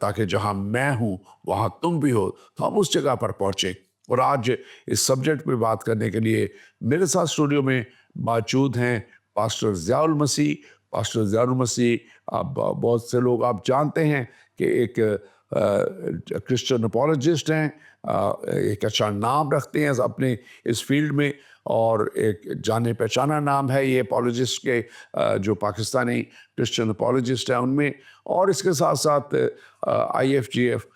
تاکہ جہاں میں ہوں وہاں تم بھی ہو، تو ہم اس جگہ پر پہنچیں. اور آج اس سبجیکٹ پہ بات کرنے کے لیے میرے ساتھ اسٹوڈیو میں موجود ہیں پاسٹر ضیاء المسیح. پاسٹر ضیاء المسیح آپ بہت سے لوگ آپ جانتے ہیں کہ ایک کرسچن اپولوجسٹ ہیں, ایک اچھا نام رکھتے ہیں اپنے اس فیلڈ میں, اور ایک جانے پہچانا نام ہے یہ اپولوجسٹ کے, جو پاکستانی کرسچن اپولوجسٹ ہیں ان میں. اور اس کے ساتھ ساتھ IFGF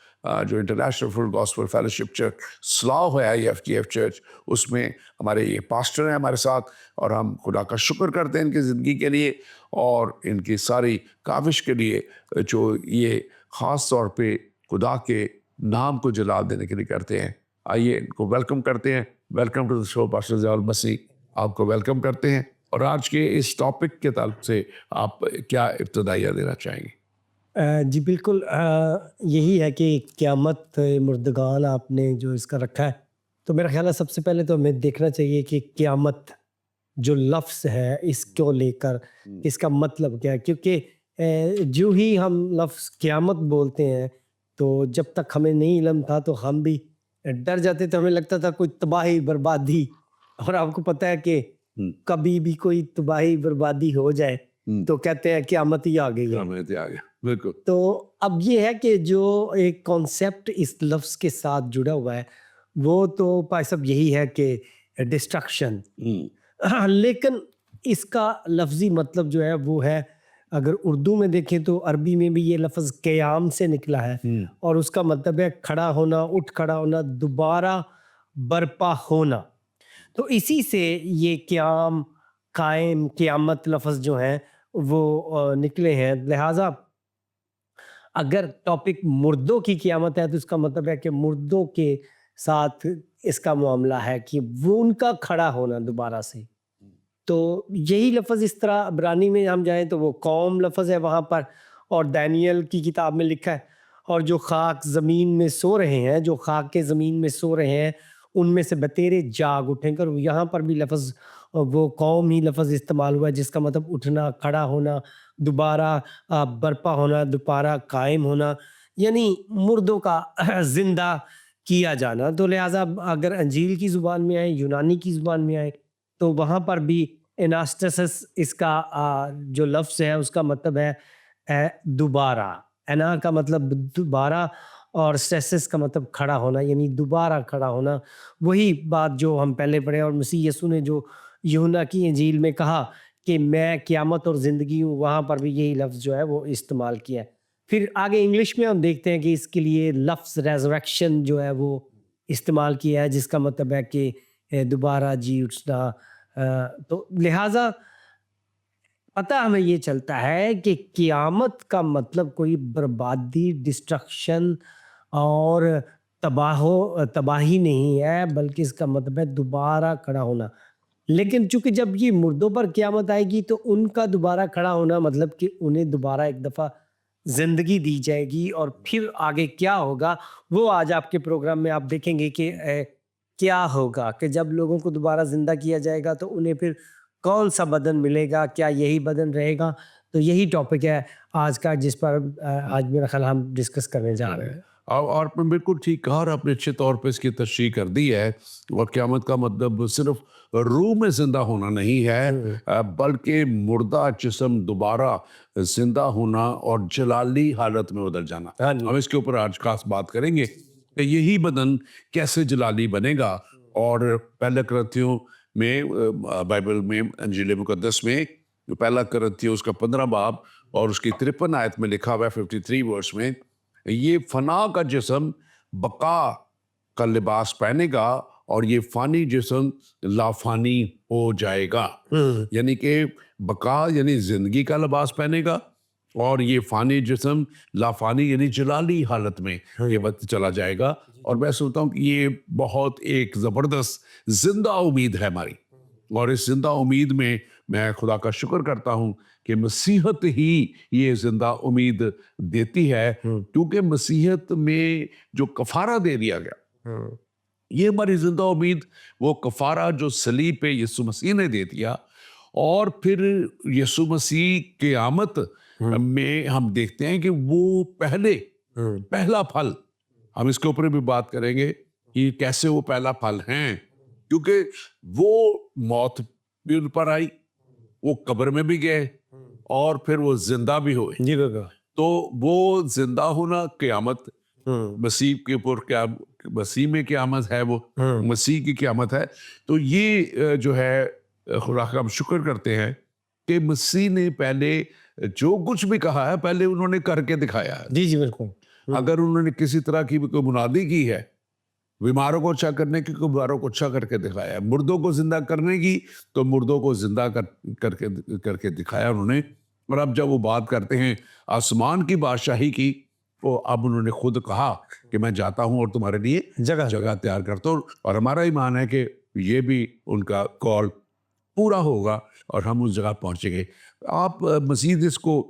جو انٹرنیشنل فل گاسپل فیلوشپ چرچ سلاؤ ہے, IFGF چرچ, اس میں ہمارے یہ پاسٹر ہیں ہمارے ساتھ, اور ہم خدا کا شکر کرتے ہیں ان کی زندگی کے لیے اور ان کی ساری کاوش کے لیے جو یہ خاص طور پہ خدا کے نام کو جلال دینے کے لیے کرتے ہیں. آئیے ان کو ویلکم کرتے ہیں. Welcome to the show pastor Zia ul-Masih, آپ کو ویلکم کرتے ہیں. اور آج کے اس ٹاپک کے تعلق سے آپ کیا ابتدائیہ دینا چاہیں گے؟ جی بالکل, یہی ہے کہ قیامت مردگان آپ نے جو اس کا رکھا ہے, تو میرا خیال ہے سب سے پہلے تو ہمیں دیکھنا چاہیے کہ قیامت جو لفظ ہے اس کو لے کر اس کا مطلب کیا ہے. کیونکہ جو ہی ہم لفظ قیامت بولتے ہیں تو جب تک ہمیں نہیں علم تھا تو ہم بھی ڈر جاتے تھے, ہمیں لگتا تھا کوئی تباہی بربادی, اور آپ کو پتہ ہے کہ کبھی بھی کوئی تباہی بربادی ہو جائے تو کہتے ہیں قیامت ہی آ گئی ہے. قیامت ہی آ گیا, بالکل. تو اب یہ ہے کہ جو ایک کانسیپٹ اس لفظ کے ساتھ جڑا ہوا ہے وہ تو بھائی صاحب یہی ہے کہ ڈسٹرکشن, لیکن اس کا لفظی مطلب جو ہے وہ ہے, اگر اردو میں دیکھیں تو عربی میں بھی یہ لفظ قیام سے نکلا ہے, اور اس کا مطلب ہے کھڑا ہونا, اٹھ کھڑا ہونا, دوبارہ برپا ہونا. تو اسی سے یہ قیام, قائم, قیامت لفظ جو ہیں وہ نکلے ہیں. لہٰذا اگر ٹاپک مردوں کی قیامت ہے تو اس کا مطلب ہے کہ مردوں کے ساتھ اس کا معاملہ ہے کہ وہ ان کا کھڑا ہونا دوبارہ سے. تو یہی لفظ اس طرح عبرانی میں ہم جائیں تو وہ قوم لفظ ہے وہاں پر, اور دانیل کی کتاب میں لکھا ہے, اور جو خاک زمین میں سو رہے ہیں, جو خاک کے زمین میں سو رہے ہیں ان میں سے بتیرے جاگ اٹھیں کر. یہاں پر بھی لفظ وہ قوم ہی لفظ استعمال ہوا ہے جس کا مطلب اٹھنا, کھڑا ہونا, دوبارہ برپا ہونا, دوبارہ قائم ہونا, یعنی مردوں کا زندہ کیا جانا. تو لہٰذا اگر انجیل کی زبان میں آئے, یونانی کی زبان میں آئے, تو وہاں پر بھی اناسٹسس اس کا جو لفظ ہے اس کا مطلب ہے دوبارہ. انا کا مطلب دوبارہ اور سٹیسس کا مطلب کھڑا ہونا, یعنی دوبارہ کھڑا ہونا. وہی بات جو ہم پہلے پڑھے, اور مسیح یسوع نے جو یوحنا کی انجیل میں کہا کہ میں قیامت اور زندگی ہوں, وہاں پر بھی یہی لفظ جو ہے وہ استعمال کیا ہے. پھر آگے انگلش میں ہم دیکھتے ہیں کہ اس کے لیے لفظ ریزریکشن جو ہے وہ استعمال کیا ہے, جس کا مطلب ہے کہ دوبارہ جی اٹھنا. تو لہٰذا پتہ ہمیں یہ چلتا ہے کہ قیامت کا مطلب کوئی بربادی, ڈسٹرکشن اور تباہی نہیں ہے, بلکہ اس کا مطلب ہے دوبارہ کھڑا ہونا. لیکن چونکہ جب یہ مردوں پر قیامت آئے گی تو ان کا دوبارہ کھڑا ہونا مطلب کہ انہیں دوبارہ ایک دفعہ زندگی دی جائے گی, اور پھر آگے کیا ہوگا وہ آج آپ کے پروگرام میں آپ دیکھیں گے کہ کیا ہوگا, کہ جب لوگوں کو دوبارہ زندہ کیا جائے گا تو انہیں پھر کون سا بدن ملے گا, کیا یہی بدن رہے گا. تو یہی ٹاپک ہے آج کا جس پر آج میرا خیال ہم ڈسکس کرنے جا رہے ہیں. اور آپ نے بالکل ٹھیک کہا, اور آپ نے اچھے طور پہ اس کی تشریح کر دی ہے. اور قیامت کا مطلب صرف روح میں زندہ ہونا نہیں ہے, بلکہ مردہ جسم دوبارہ زندہ ہونا اور جلالی حالت میں بدل جانا. ہم اس کے اوپر آج خاص بات کریں گے کہ یہی بدن کیسے جلالی بنے گا. اور پہلے کرنتھیوں میں, بائبل میں, انجیل مقدس میں جو پہلا کرنتھیوں اس کا 15 باب اور اس کی 53 آیت میں لکھا ہوا ہے 53 ورس میں, یہ فنا کا جسم بقا کا لباس پہنے گا اور یہ فانی جسم لافانی ہو جائے گا. یعنی کہ بقا یعنی زندگی کا لباس پہنے گا, اور یہ فانی جسم لافانی یعنی جلالی حالت میں یہ وقت چلا جائے گا. اور میں سوچتا ہوں کہ یہ بہت ایک زبردست زندہ امید ہے ہماری, اور اس زندہ امید میں میں خدا کا شکر کرتا ہوں کہ مسیحت ہی یہ زندہ امید دیتی ہے, کیونکہ مسیحت میں جو کفارہ دے دیا گیا یہ ہماری زندہ امید, وہ کفارہ جو صلیب پہ یسوع مسیح نے دے دیا. اور پھر یسوع مسیح قیامت میں ہم دیکھتے ہیں کہ وہ پہلے پہلا پھل. ہم اس کے اوپر بھی بات کریں گے کہ کیسے وہ پہلا پھل ہیں, کیونکہ وہ موت بھی ان پر آئی, وہ قبر میں بھی گئے اور پھر وہ زندہ بھی ہوئے. جی بالکل. تو وہ زندہ ہونا قیامت مسیح کے اوپر, کیا مسیح میں قیامت ہے, وہ مسیح کی قیامت ہے. تو یہ جو ہے خدا کا ہم شکر کرتے ہیں کہ مسیح نے پہلے جو کچھ بھی کہا ہے پہلے انہوں نے کر کے دکھایا ہے. جی جی بالکل. اگر انہوں نے کسی طرح کی کوئی منادی کی ہے, بیماروں کو اچھا کرنے کی, کو بیماروں کو اچھا کر کے دکھایا ہے, مردوں کو زندہ کرنے کی تو مردوں کو زندہ کر کے دکھایا انہوں نے. اور اب جب وہ بات کرتے ہیں آسمان کی بادشاہی کی, تو اب انہوں نے خود کہا کہ میں جاتا ہوں اور تمہارے لیے جگہ تیار کرتا ہوں. اور ہمارا ایمان ہے کہ یہ بھی ان کا کال پورا ہوگا اور ہم اس جگہ پہنچیں گے. آپ مزید اس کو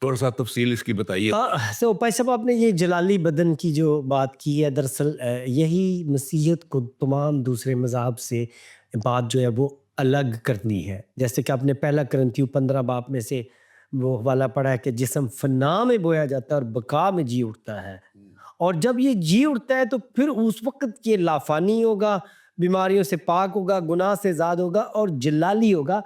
تھوڑا سا تفصیل اس کی بتائیے. سو بھائی صاحب, آپ نے یہ جلالی بدن کی جو بات کی ہے, دراصل یہی مسیحیت کو تمام دوسرے مذاہب سے بات جو ہے وہ الگ کرنی ہے. جیسے کہ آپ نے پہلا کرنتھیو 15 باب میں سے وہ حوالہ پڑھا ہے کہ جسم فنا میں بویا جاتا ہے اور بقا میں جی اٹھتا ہے, اور جب یہ جی اٹھتا ہے تو پھر اس وقت یہ لافانی ہوگا, بیماریوں سے پاک ہوگا, گناہ سے آزاد ہوگا اور جلالی ہوگا.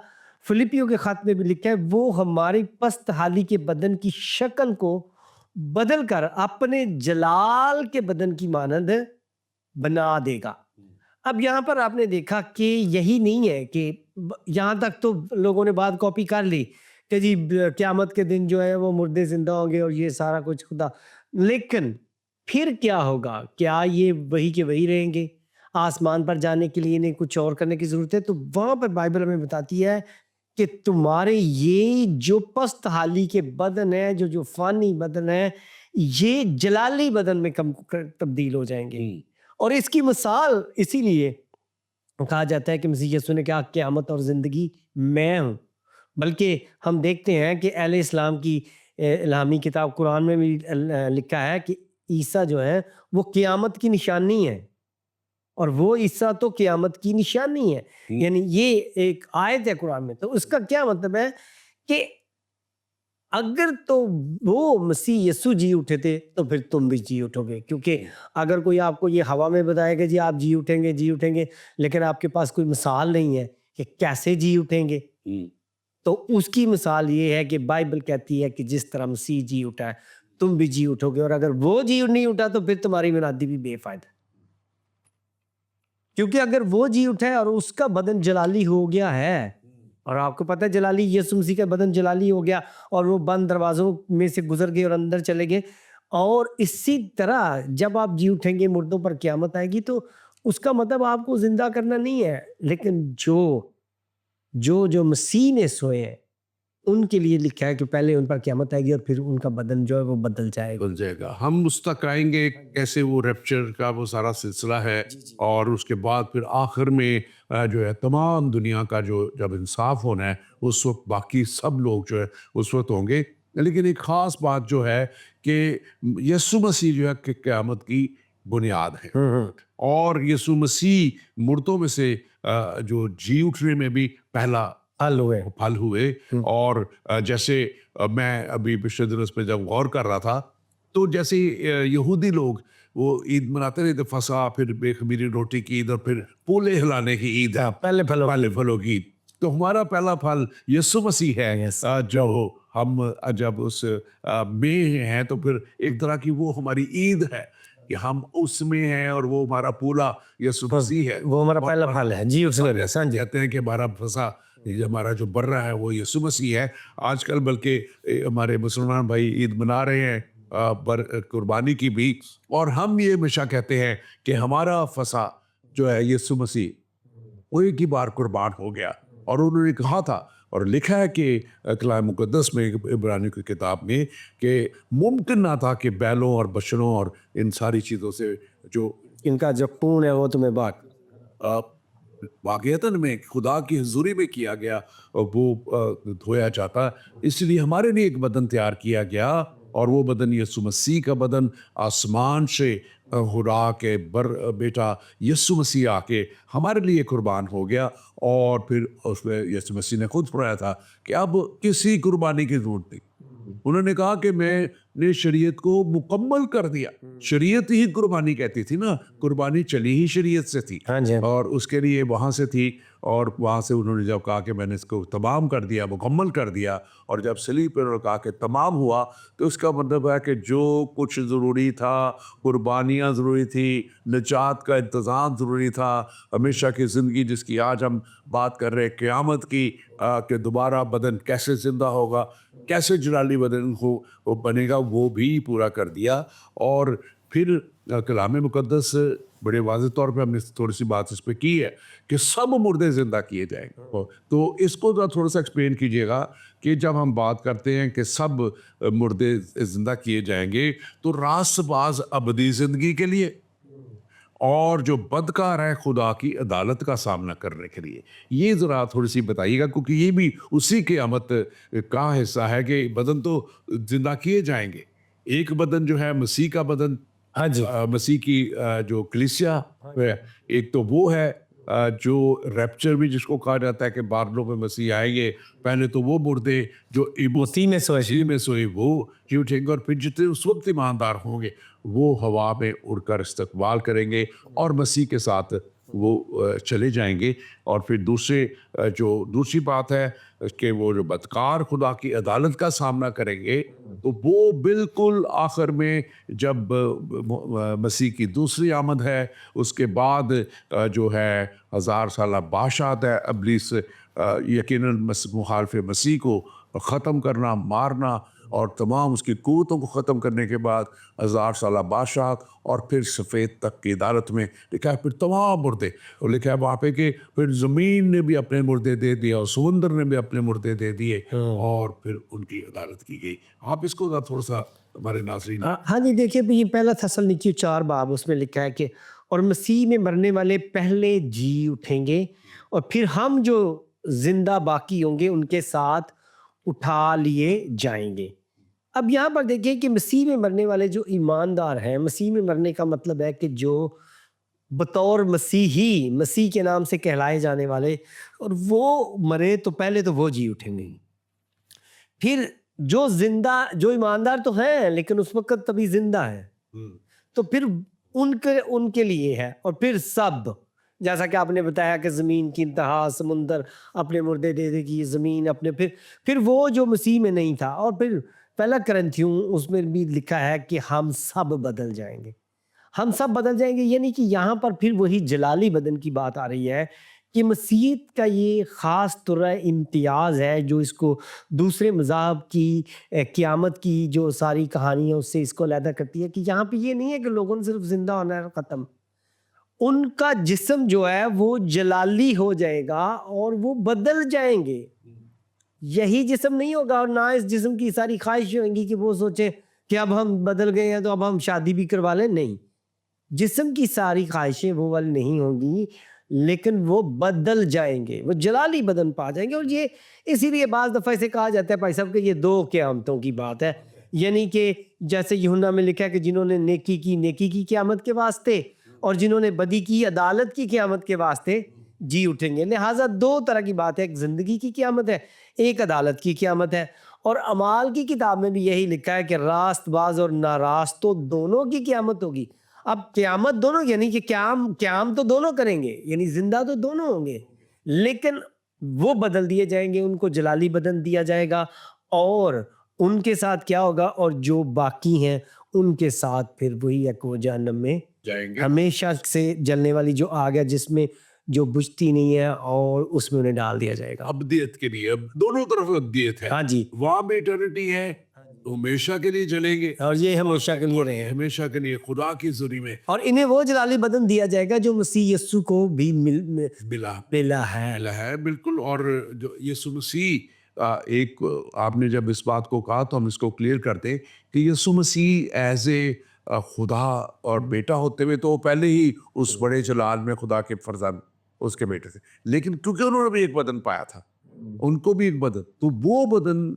فلپیوں کے خط میں بھی لکھا ہے وہ ہماری پست حالی کے بدن کی شکل کو بدل کر اپنے جلال کے بدن کی مانند بنا دے گا. اب یہاں پر آپ نے دیکھا کہ یہی نہیں ہے کہ یہاں تک تو لوگوں نے بات کاپی کر لی کہ جی قیامت کے دن جو ہے وہ مردے زندہ ہوں گے اور یہ سارا کچھ خدا, لیکن پھر کیا ہوگا؟ کیا یہ وہی کے وہی رہیں گے؟ آسمان پر جانے کے لیے انہیں کچھ اور کرنے کی ضرورت ہے. تو وہاں پر بائبل ہمیں بتاتی ہے کہ تمہارے یہ جو پست حالی کے بدن ہے, جو فانی بدن ہے, یہ جلالی بدن میں تبدیل ہو جائیں گے. اور اس کی مثال اسی لیے کہا جاتا ہے کہ مسیح یسوع نے کہا قیامت اور زندگی میں ہوں. بلکہ ہم دیکھتے ہیں کہ اہل اسلام کی الہامی کتاب قرآن میں بھی لکھا ہے کہ عیسیٰ جو ہے وہ قیامت کی نشانی ہے, اور وہ عیسیٰ تو قیامت کی نشانی ہے. یعنی یہ ایک آیت ہے قرآن میں. تو اس کا کیا مطلب ہے کہ اگر تو وہ مسیح یسوع جی اٹھے تھے تو پھر تم بھی جی اٹھو گے. کیونکہ اگر کوئی آپ کو یہ ہوا میں بتائے گا جی آپ جی اٹھیں گے, لیکن آپ کے پاس کوئی مثال نہیں ہے کہ کیسے جی اٹھیں گے, تو اس کی مثال یہ ہے کہ بائبل کہتی ہے کہ جس طرح مسیح جی اٹھا ہے تم بھی جی اٹھو گے. اور اگر وہ جی نہیں اٹھا تو پھر تمہاری منادی بھی بے فائدہ, کیونکہ اگر وہ جی اٹھا ہے اور اس کا بدن جلالی ہو گیا ہے, اور آپ کو پتہ ہے جلالی یسوع مسیح کا بدن جلالی ہو گیا اور وہ بند دروازوں میں سے گزر گئے اور اندر چلے گئے. اور اسی طرح جب آپ جی اٹھیں گے مردوں پر قیامت آئے گی, تو اس کا مطلب آپ کو زندہ کرنا نہیں ہے, لیکن جو مسیح نے سوئے ہیں ان کے لیے لکھا ہے کہ پہلے ان پر قیامت آئے گی اور پھر ان کا بدن جو ہے وہ بدل جائے گا. ہم اس تک آئیں گے کیسے وہ ریپچر کا وہ سارا سلسلہ ہے, اور اس کے بعد پھر آخر میں جو ہے تمام دنیا کا جو جب انصاف ہونا ہے اس وقت باقی سب لوگ جو ہے اس وقت ہوں گے. لیکن ایک خاص بات جو ہے کہ یسوع مسیح جو ہے کہ قیامت کی بنیاد ہے, اور یسوع مسیح مردوں میں سے جو جی اٹھنے میں بھی پہلا پھل ہوئے. اور جیسے میں ابھی پچھلے دنوں پہ جب غور کر رہا تھا تو جیسے یہودی لوگ وہ عید مناتے رہے تھے, فصح, پھر بے خمیری روٹی کی عید, اور پھر پولے ہلانے کی عید, پہلے پھلوں کی عید. تو ہمارا پہلا پھل یسوع مسیح ہے, جو ہم جب اس میں ہیں تو پھر ایک طرح کی وہ ہماری عید ہے کہ ہم اس میں ہیں, اور وہ ہمارا پولا یسوع مسیح ہے, وہ ہمارا پہلا پھل ہے. جی کہتے ہیں کہ ہمارا فصح, ہمارا جو برہ ہے وہ یسوع مسیح ہے. آج کل بلکہ ہمارے مسلمان بھائی عید منا رہے ہیں قربانی کی بھی, اور ہم یہ ہمیشہ کہتے ہیں کہ ہمارا فصح جو ہے یسوع مسیح وہ ایک ہی بار قربان ہو گیا. اور انہوں نے کہا تھا اور لکھا ہے کہ کلام مقدس میں عبرانیوں کی کتاب میں کہ ممکن نہ تھا کہ بیلوں اور بچڑوں اور ان ساری چیزوں سے جو ان کا جو خون ہے وہ تمہیں واقعتاً میں خدا کی حضوری میں کیا گیا اور وہ دھویا جاتا. اس لیے ہمارے لیے ایک بدن تیار کیا گیا, اور وہ بدن یسوع مسیح کا بدن آسمان سے خدا کے بیٹا یسوع مسیح آ کے ہمارے لیے قربان ہو گیا. اور پھر اس میں یسوع مسیح نے خود فرمایا تھا کہ اب کسی قربانی کی ضرورت نہیں. انہوں نے کہا کہ میں نے شریعت کو مکمل کر دیا. شریعت ہی قربانی کہتی تھی نا, قربانی چلی ہی شریعت سے تھی, ہاں جی, اور اس کے لیے وہاں سے تھی, اور وہاں سے انہوں نے جب کہا کہ میں نے اس کو تمام کر دیا, مکمل کر دیا, اور جب صلیب پر کہا کہ تمام ہوا, تو اس کا مطلب ہے کہ جو کچھ ضروری تھا, قربانیاں ضروری تھی, نجات کا انتظام ضروری تھا, ہمیشہ کی زندگی جس کی آج ہم بات کر رہے ہیں, قیامت کی, کہ دوبارہ بدن کیسے زندہ ہوگا, کیسے جلالی بدن وہ بنے گا, وہ بھی پورا کر دیا. اور پھر کلام مقدس بڑے واضح طور پہ ہم نے تھوڑی سی بات اس پہ کی ہے کہ سب مردے زندہ کیے جائیں گے. تو اس کو تھوڑا سا ایکسپلین کیجیے گا کہ جب ہم بات کرتے ہیں کہ سب مردے زندہ کیے جائیں گے, تو راست باز ابدی زندگی کے لیے, اور جو بدکار ہے خدا کی عدالت کا سامنا کرنے کے لیے. یہ ذرا تھوڑی سی بتائیے گا, کیونکہ یہ بھی اسی قیامت کا حصہ ہے کہ بدن تو زندہ کیے جائیں گے. ایک بدن جو ہے مسیح کا بدن, ہاں جی, مسیح کی جو کلیسیا ہے, ایک تو وہ ہے جو ریپچر بھی جس کو کہا جاتا ہے کہ بادلوں میں مسیح آئیں گے. پہلے تو وہ مردے جو مسیح میں سوئے وہ جی اٹھیں گے, اور پھر جتنے اس وقت ایماندار ہوں گے وہ ہوا میں اڑ کر استقبال کریں گے اور مسیح کے ساتھ وہ چلے جائیں گے. اور پھر دوسری بات ہے کہ وہ جو بدکار خدا کی عدالت کا سامنا کریں گے, تو وہ بالکل آخر میں جب مسیح کی دوسری آمد ہے, اس کے بعد جو ہے 1000 سالہ بادشاہت ہے ابلیس, یقیناً مخالف مسیح کو ختم کرنا, مارنا, اور تمام اس کی قوتوں کو ختم کرنے کے بعد 1000 سالہ بادشاہت, اور پھر سفید تک کی عدالت میں لکھا ہے پھر تمام مردے, اور لکھا ہے وہاں پہ کہ پھر زمین نے بھی اپنے مردے دے دیا اور سمندر نے بھی اپنے مردے دے دیے, اور پھر ان کی عدالت کی گئی. آپ اس کو تھوڑا سا ہمارے ناظرین. ہاں جی, دیکھیے یہ پہلا تھسلنیکی 4 باب, اس میں لکھا ہے کہ اور مسیح میں مرنے والے پہلے جی اٹھیں گے, اور پھر ہم جو زندہ باقی ہوں گے ان کے ساتھ اٹھا لیے جائیں گے. اب یہاں پر دیکھیے کہ مسیح میں مرنے والے جو ایماندار ہیں, مسیح میں مرنے کا مطلب ہے کہ جو بطور مسیحی, مسیح کے نام سے کہلائے جانے والے, اور وہ مرے تو پہلے تو وہ جی اٹھیں گے. پھر جو زندہ, جو ایماندار تو ہیں لیکن اس وقت تبھی زندہ ہیں, تو پھر ان کے لیے ہے. اور پھر سب, جیسا کہ آپ نے بتایا کہ زمین کی انتہا, سمندر اپنے مردے دے دے گی, زمین اپنے, پھر وہ جو مسیح میں نہیں تھا. اور پھر پہلا کرنتھیوں اس میں بھی لکھا ہے کہ ہم سب بدل جائیں گے, ہم سب بدل جائیں گے. یعنی کہ یہاں پر پھر وہی جلالی بدن کی بات آ رہی ہے کہ مسیحیت کا یہ خاص طور امتیاز ہے جو اس کو دوسرے مذاہب کی قیامت کی جو ساری کہانی ہے اس سے اس کو علیحدہ کرتی ہے, کہ یہاں پہ یہ نہیں ہے کہ لوگوں نے صرف زندہ ہونا ہے ختم, ان کا جسم جو ہے وہ جلالی ہو جائے گا اور وہ بدل جائیں گے. یہی جسم نہیں ہوگا, اور نہ اس جسم کی ساری خواہشیں ہوں گی کہ وہ سوچے کہ اب ہم بدل گئے ہیں تو اب ہم شادی بھی کروا لیں. نہیں, جسم کی ساری خواہشیں وہ والی نہیں ہوں گی, لیکن وہ بدل جائیں گے, وہ جلالی بدن پا جائیں گے. اور یہ اسی لیے بعض دفعہ اسے کہا جاتا ہے بھائی صاحب کہ یہ 2 قیامتوں کی بات ہے. یعنی کہ جیسے یوحنا میں لکھا ہے کہ جنہوں نے نیکی کی قیامت کے واسطے, اور جنہوں نے بدی کی عدالت کی قیامت کے واسطے جی اٹھیں گے. لہٰذا 2 طرح کی بات ہے, ایک زندگی کی قیامت ہے, ایک عدالت کی قیامت ہے. اور اعمال کی کتاب میں بھی یہی لکھا ہے کہ راست باز اور ناراست تو دونوں کی قیامت ہوگی. اب قیامت دونوں, یعنی کہ قیام تو دونوں کریں گے, یعنی زندہ تو دونوں ہوں گے, لیکن وہ بدل دیے جائیں گے, ان کو جلالی بدن دیا جائے گا. اور ان کے ساتھ کیا ہوگا, اور جو باقی ہیں ان کے ساتھ پھر وہی ایک جہنم میں جائیں گے, ہمیشہ سے جلنے والی جو آگ ہے جس میں جو بجھتی نہیں ہے, اور اس میں انہیں ڈال دیا جائے گا ابدیت کے لیے. اب دونوں طرف ابدیت ہے. ہاں جی, وہاں میں ایٹرنٹی ہے, ہمیشہ کے لیے جلیں گے, اور یہ ہمیشہ کے لیے رہے ہیں, ہمیشہ کے لیے خدا کی ذری میں. اور انہیں وہ جلالی بدن دیا جائے گا جو مسیح یسوع کو بھی ملا ہے. بالکل. اور جو یسوع مسیح ایک, آپ نے جب اس بات کو کہا تو ہم اس کو کلیئر کرتے کہ یسوع مسیح ایز اے خدا اور بیٹا ہوتے ہوئے تو پہلے ہی اس بڑے جلال میں خدا کے فرزند اس کے بیٹے تھے, لیکن کیونکہ انہوں نے بھی ایک بدن پایا تھا, ان کو بھی ایک بدن, تو وہ بدن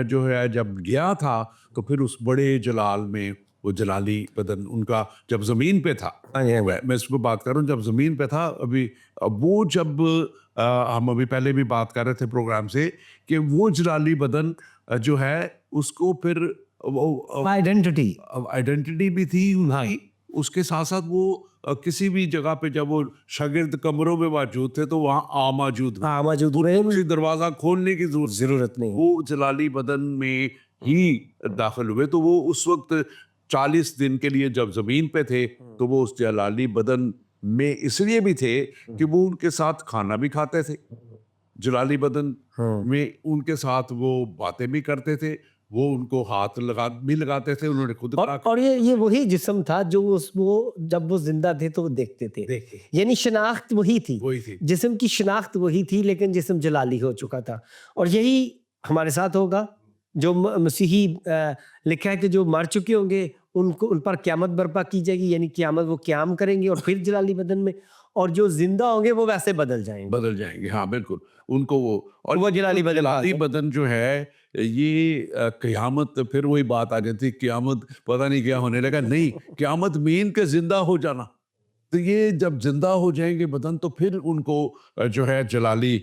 جو ہے جب گیا تھا تو پھر اس بڑے جلال میں وہ جلالی بدن ان کا جب زمین پہ تھا, میں اس کو بات کر رہا ہوں جب زمین پہ تھا ابھی, وہ جب ہم ابھی پہلے بھی بات کر رہے تھے پروگرام سے کہ وہ جلالی بدن جو ہے اس کو پھر وہ آئیڈینٹی. آئیڈینٹی بھی تھی ان کی. اس کے ساتھ ساتھ وہ کسی بھی جگہ پہ جب وہ شاگرد کمروں میں موجود تھے تو وہاں موجود رہے, کسی دروازہ کھولنے کی ضرورت نہیں. وہ جلالی بدن میں ہی داخل ہوئے. تو وہ اس وقت 40 دن کے لیے جب زمین پہ تھے تو وہ اس جلالی بدن میں اس لیے بھی تھے کہ وہ ان کے ساتھ کھانا بھی کھاتے تھے, جلالی بدن میں ان کے ساتھ وہ باتیں بھی کرتے تھے, وہ ان کو ہاتھ بھی لگاتے تھے. انہوں نے خود اور یہ وہی جسم تھا جو وہ جب وہ زندہ تھے تو وہ دیکھتے تھے, یعنی شناخت وہی تھی, جسم کی شناخت وہی تھی لیکن جسم جلالی ہو چکا تھا. اور یہی ہمارے ساتھ ہوگا. جو مسیحی لکھا ہے کہ جو مر چکے ہوں گے ان پر قیامت برپا کی جائے گی, یعنی قیامت وہ قیام کریں گے اور پھر جلالی بدن میں, اور جو زندہ ہوں گے وہ ویسے بدل جائیں گے. ہاں بالکل, ان کو وہ جلالی بدن جو ہے یہ قیامت, پھر وہی بات آ جاتی قیامت پتہ نہیں کیا ہونے لگا. نہیں, قیامت مین کے زندہ ہو جانا. تو یہ جب زندہ ہو جائیں گے بدن تو پھر ان کو جو ہے جلالی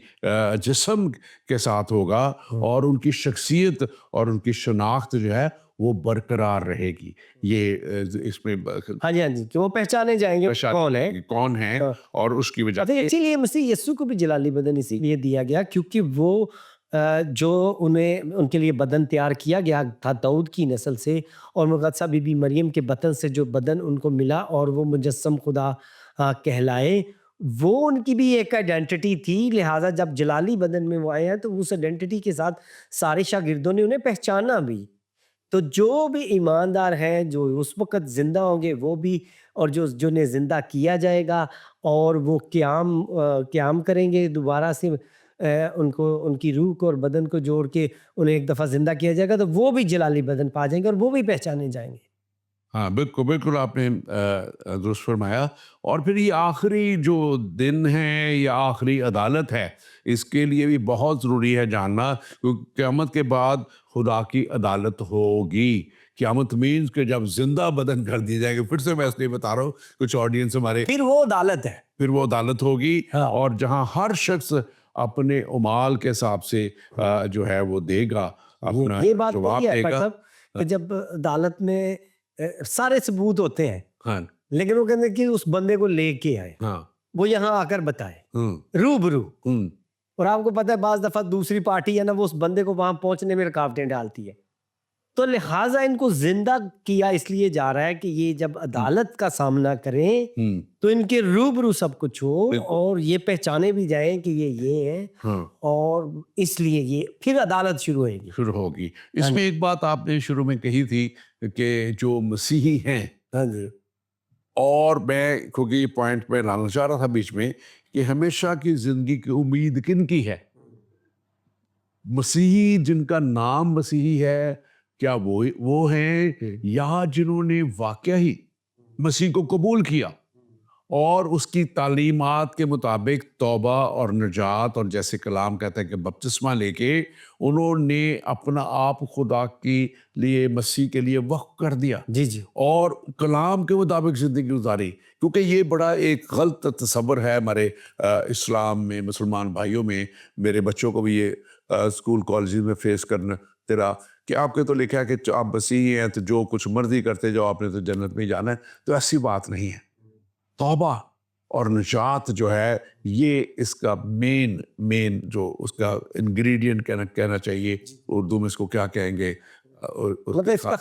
جسم کے ساتھ ہوگا اور ان کی شخصیت اور ان کی شناخت جو ہے وہ برقرار رہے گی. یہ اس میں ہاں جی کہ وہ پہچانے جائیں گے کون ہے اور اس کی وجہ اسی لیے مسیح یسوع کو بھی جلالی بدن اسی لیے دیا گیا کیونکہ وہ جو ان کے لیے بدن تیار کیا گیا تھا داؤد کی نسل سے, اور مقدسہ بی بی مریم کے بطن سے جو بدن ان کو ملا اور وہ مجسم خدا کہلائے, وہ ان کی بھی ایک آئیڈینٹی تھی. لہٰذا جب جلالی بدن میں وہ آئے ہیں تو اس آئیڈینٹی کے ساتھ سارے شاگردوں نے انہیں پہچانا بھی. تو جو بھی ایماندار ہیں جو اس وقت زندہ ہوں گے وہ بھی, اور جو جنہیں زندہ کیا جائے گا اور وہ قیام کریں گے دوبارہ سے, ان کی روح کو اور بدن کو جوڑ کے انہیں ایک دفعہ زندہ کیا جائے گا تو وہ بھی جلالی بدن پا جائیں گے اور وہ بھی پہچانے جائیں گے. ہاں بالکل آپ نے درست فرمایا. اور پھر یہ آخری جو دن ہے یا آخری عدالت ہے, اس کے لیے بھی بہت ضروری ہے جاننا, کیونکہ قیامت کے بعد خدا کی عدالت ہوگی. قیامت مینز کہ جب زندہ بدن کر دی جائے گی. پھر سے میں اس لیے بتا رہا ہوں, کچھ آڈینس ہمارے, پھر وہ عدالت ہے, پھر وہ عدالت ہوگی اور جہاں ہر شخص اپنے اعمال کے حساب سے جو ہے وہ دے گا اپنا جواب دے گا. کہ جب عدالت میں سارے ثبوت ہوتے ہیں ہاں, لیکن وہ کہتے ہیں کہ اس بندے کو لے کے آئے, وہ یہاں آ کر بتائے روبرو. اور آپ کو پتہ ہے بعض دفعہ دوسری پارٹی ہے نا, وہ اس بندے کو وہاں پہنچنے میں رکاوٹیں ڈالتی ہے. تو لہٰذا ان کو زندہ کیا اس لیے جا رہا ہے کہ یہ جب عدالت کا سامنا کریں تو ان کے روبرو سب کچھ ہو اور یہ پہچانے بھی جائیں کہ یہ ہے, اور اس لیے یہ پھر عدالت شروع ہوگی. اس میں ایک بات آپ نے شروع میں کہی تھی کہ جو مسیحی ہیں, اور میں کیونکہ یہ پوائنٹ میں لانا چاہ رہا تھا بیچ میں, کہ ہمیشہ کی زندگی کی امید کن کی ہے؟ مسیحی جن کا نام مسیحی ہے, کیا وہ ہیں یا جنہوں نے واقعی مسیح کو قبول کیا اور اس کی تعلیمات کے مطابق توبہ اور نجات, اور جیسے کلام کہتا ہے کہ بپتسمہ لے کے انہوں نے اپنا آپ خدا کے لیے مسیح کے لیے وقف کر دیا اور کلام کے مطابق زندگی گزاری. کیونکہ یہ بڑا ایک غلط تصور ہے ہمارے اسلام میں, مسلمان بھائیوں میں. میرے بچوں کو بھی یہ اسکول کالجز میں فیس کرنا تیرا کہ آپ کے تو لکھا ہے کہ آپ مسیحی ہیں تو جو کچھ مرضی کرتے جاؤ, آپ نے تو جنت میں جانا ہے. تو ایسی بات نہیں ہے. توبہ اور نجات جو ہے یہ اس کا مین جو اس کا انگریڈینٹ کہنا چاہیے, اردو میں اس کو کیا کہیں گے, مطلب اس کا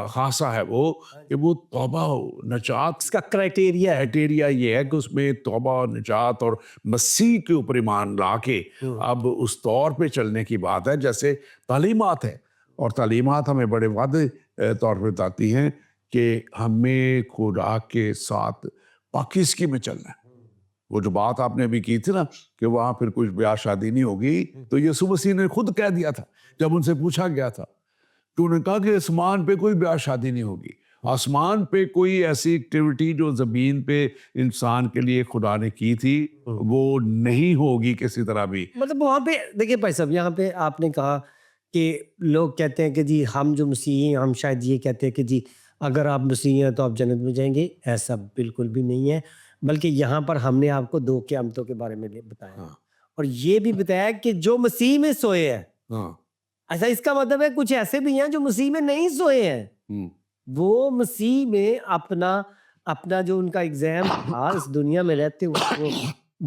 خاصہ ہے وہ کہ وہ توبہ نجات, اس کا کرائٹیریا یہ ہے کہ اس میں توبہ اور نجات اور مسیح کے اوپر ایمان لا کے اب اس طور پہ چلنے کی بات ہے جیسے تعلیمات ہے. اور تعلیمات ہمیں بڑے واضح طور پہ بتاتی ہیں کہ ہمیں خدا کے ساتھ پاکیزگی میں چلنا ہے. وہ جو بات آپ نے ابھی کی تھی نا کہ وہاں پھر کچھ بیاہ شادی نہیں ہوگی, تو یسوع مسیح نے خود کہہ دیا تھا جب ان سے پوچھا گیا تھا, تو انہوں نے کہا کہ آسمان پہ کوئی بیاہ شادی نہیں ہوگی. آسمان پہ کوئی ایسی ایکٹیویٹی جو زمین پہ انسان کے لیے خدا نے کی تھی وہ نہیں ہوگی کسی طرح بھی. مطلب وہاں پہ دیکھیں بھائی صاحب, یہاں پہ آپ نے کہا کہ لوگ کہتے ہیں کہ جی ہم جو مسیحی ہیں ہم شاید یہ کہتے ہیں کہ جی اگر آپ مسیحی ہیں تو آپ جنت میں جائیں گے. ایسا بالکل بھی نہیں ہے, بلکہ یہاں پر ہم نے آپ کو 2 قیامتوں کے بارے میں بتایا اور یہ بھی بتایا کہ جو مسیح میں سوئے ہیں ایسا اس کا مطلب ہے کچھ ایسے بھی ہیں جو مسیح میں نہیں سوئے ہیں، وہ مسیح میں اپنا جو ان کا ایگزام تھا اس دنیا میں رہتے ہوئے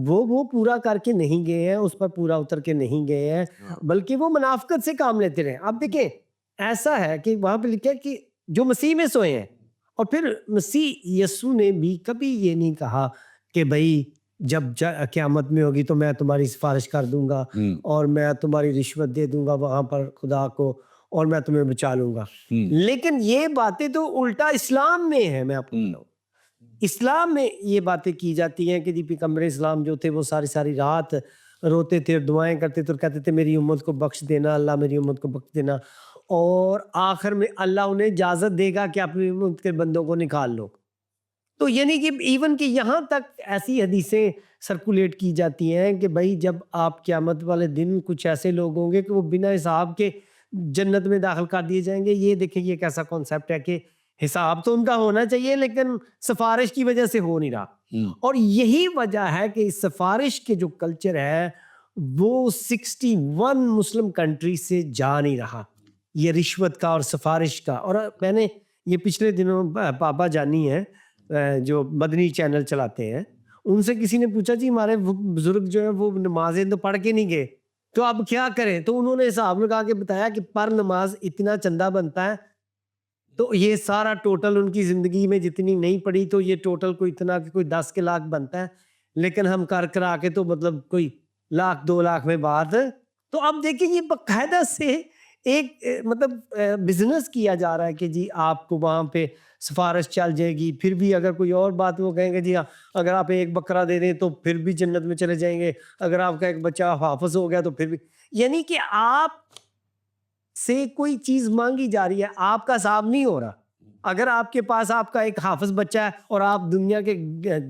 وہ پورا کر کے نہیں گئے ہیں، اس پر پورا اتر کے نہیں گئے ہیں، بلکہ وہ منافقت سے کام لیتے رہے. اب دیکھیں ایسا ہے کہ وہاں پہ لکھا ہے کہ جو مسیح میں سوئے ہیں. اور پھر مسیح یسوع نے بھی کبھی یہ نہیں کہا کہ بھائی جب قیامت میں ہوگی تو میں تمہاری سفارش کر دوں گا اور میں تمہاری رشوت دے دوں گا وہاں پر خدا کو اور میں تمہیں بچا لوں گا. لیکن یہ باتیں تو الٹا اسلام میں ہے. میں آپ کو بتاؤں اسلام میں یہ باتیں کی جاتی ہیں کہ جی پیغمبر اسلام جو تھے وہ ساری رات روتے تھے اور دعائیں کرتے تھے اور کہتے تھے میری امت کو بخش دینا اللہ، میری امت کو بخش دینا، اور آخر میں اللہ انہیں اجازت دے گا کہ اپنی امت کے بندوں کو نکال لو. تو یعنی کہ ایون کہ یہاں تک ایسی حدیثیں سرکولیٹ کی جاتی ہیں کہ بھائی جب آپ قیامت والے دن کچھ ایسے لوگ ہوں گے کہ وہ بنا حساب کے جنت میں داخل کر دیے جائیں گے. یہ دیکھیں یہ کیسا کانسیپٹ ہے کہ حساب تو ان کا ہونا چاہیے لیکن سفارش کی وجہ سے ہو نہیں رہا. اور یہی وجہ ہے کہ اس سفارش کے جو کلچر ہے وہ 61 مسلم کنٹری سے جا نہیں رہا، یہ رشوت کا اور سفارش کا. اور میں نے یہ پچھلے دنوں پاپا جانی ہیں جو مدنی چینل چلاتے ہیں، ان سے کسی نے پوچھا جی ہمارے بزرگ جو ہیں وہ نمازیں تو پڑھ کے نہیں گئے تو اب کیا کریں؟ تو انہوں نے حساب لگا کے بتایا کہ پر نماز اتنا چندہ بنتا ہے تو یہ سارا ٹوٹل ان کی زندگی میں جتنی نہیں پڑی تو یہ ٹوٹل کوئی اتنا کہ کوئی 10 کے لاکھ بنتا ہے، لیکن ہم کرا کے تو مطلب کوئی 1,00,000 2 لاکھ میں بات. تو اب دیکھیں یہ باقاعدہ سے ایک مطلب بزنس کیا جا رہا ہے کہ جی آپ کو وہاں پہ سفارش چل جائے گی. پھر بھی اگر کوئی اور بات وہ کہیں گے جی اگر آپ ایک بکرا دے دیں تو پھر بھی جنت میں چلے جائیں گے، اگر آپ کا ایک بچہ حافظ ہو گیا تو پھر بھی. یعنی کہ آپ سے کوئی چیز مانگی جا رہی ہے، آپ کا حساب نہیں ہو رہا. اگر آپ کے پاس آپ کا ایک حافظ بچہ ہے اور آپ دنیا کے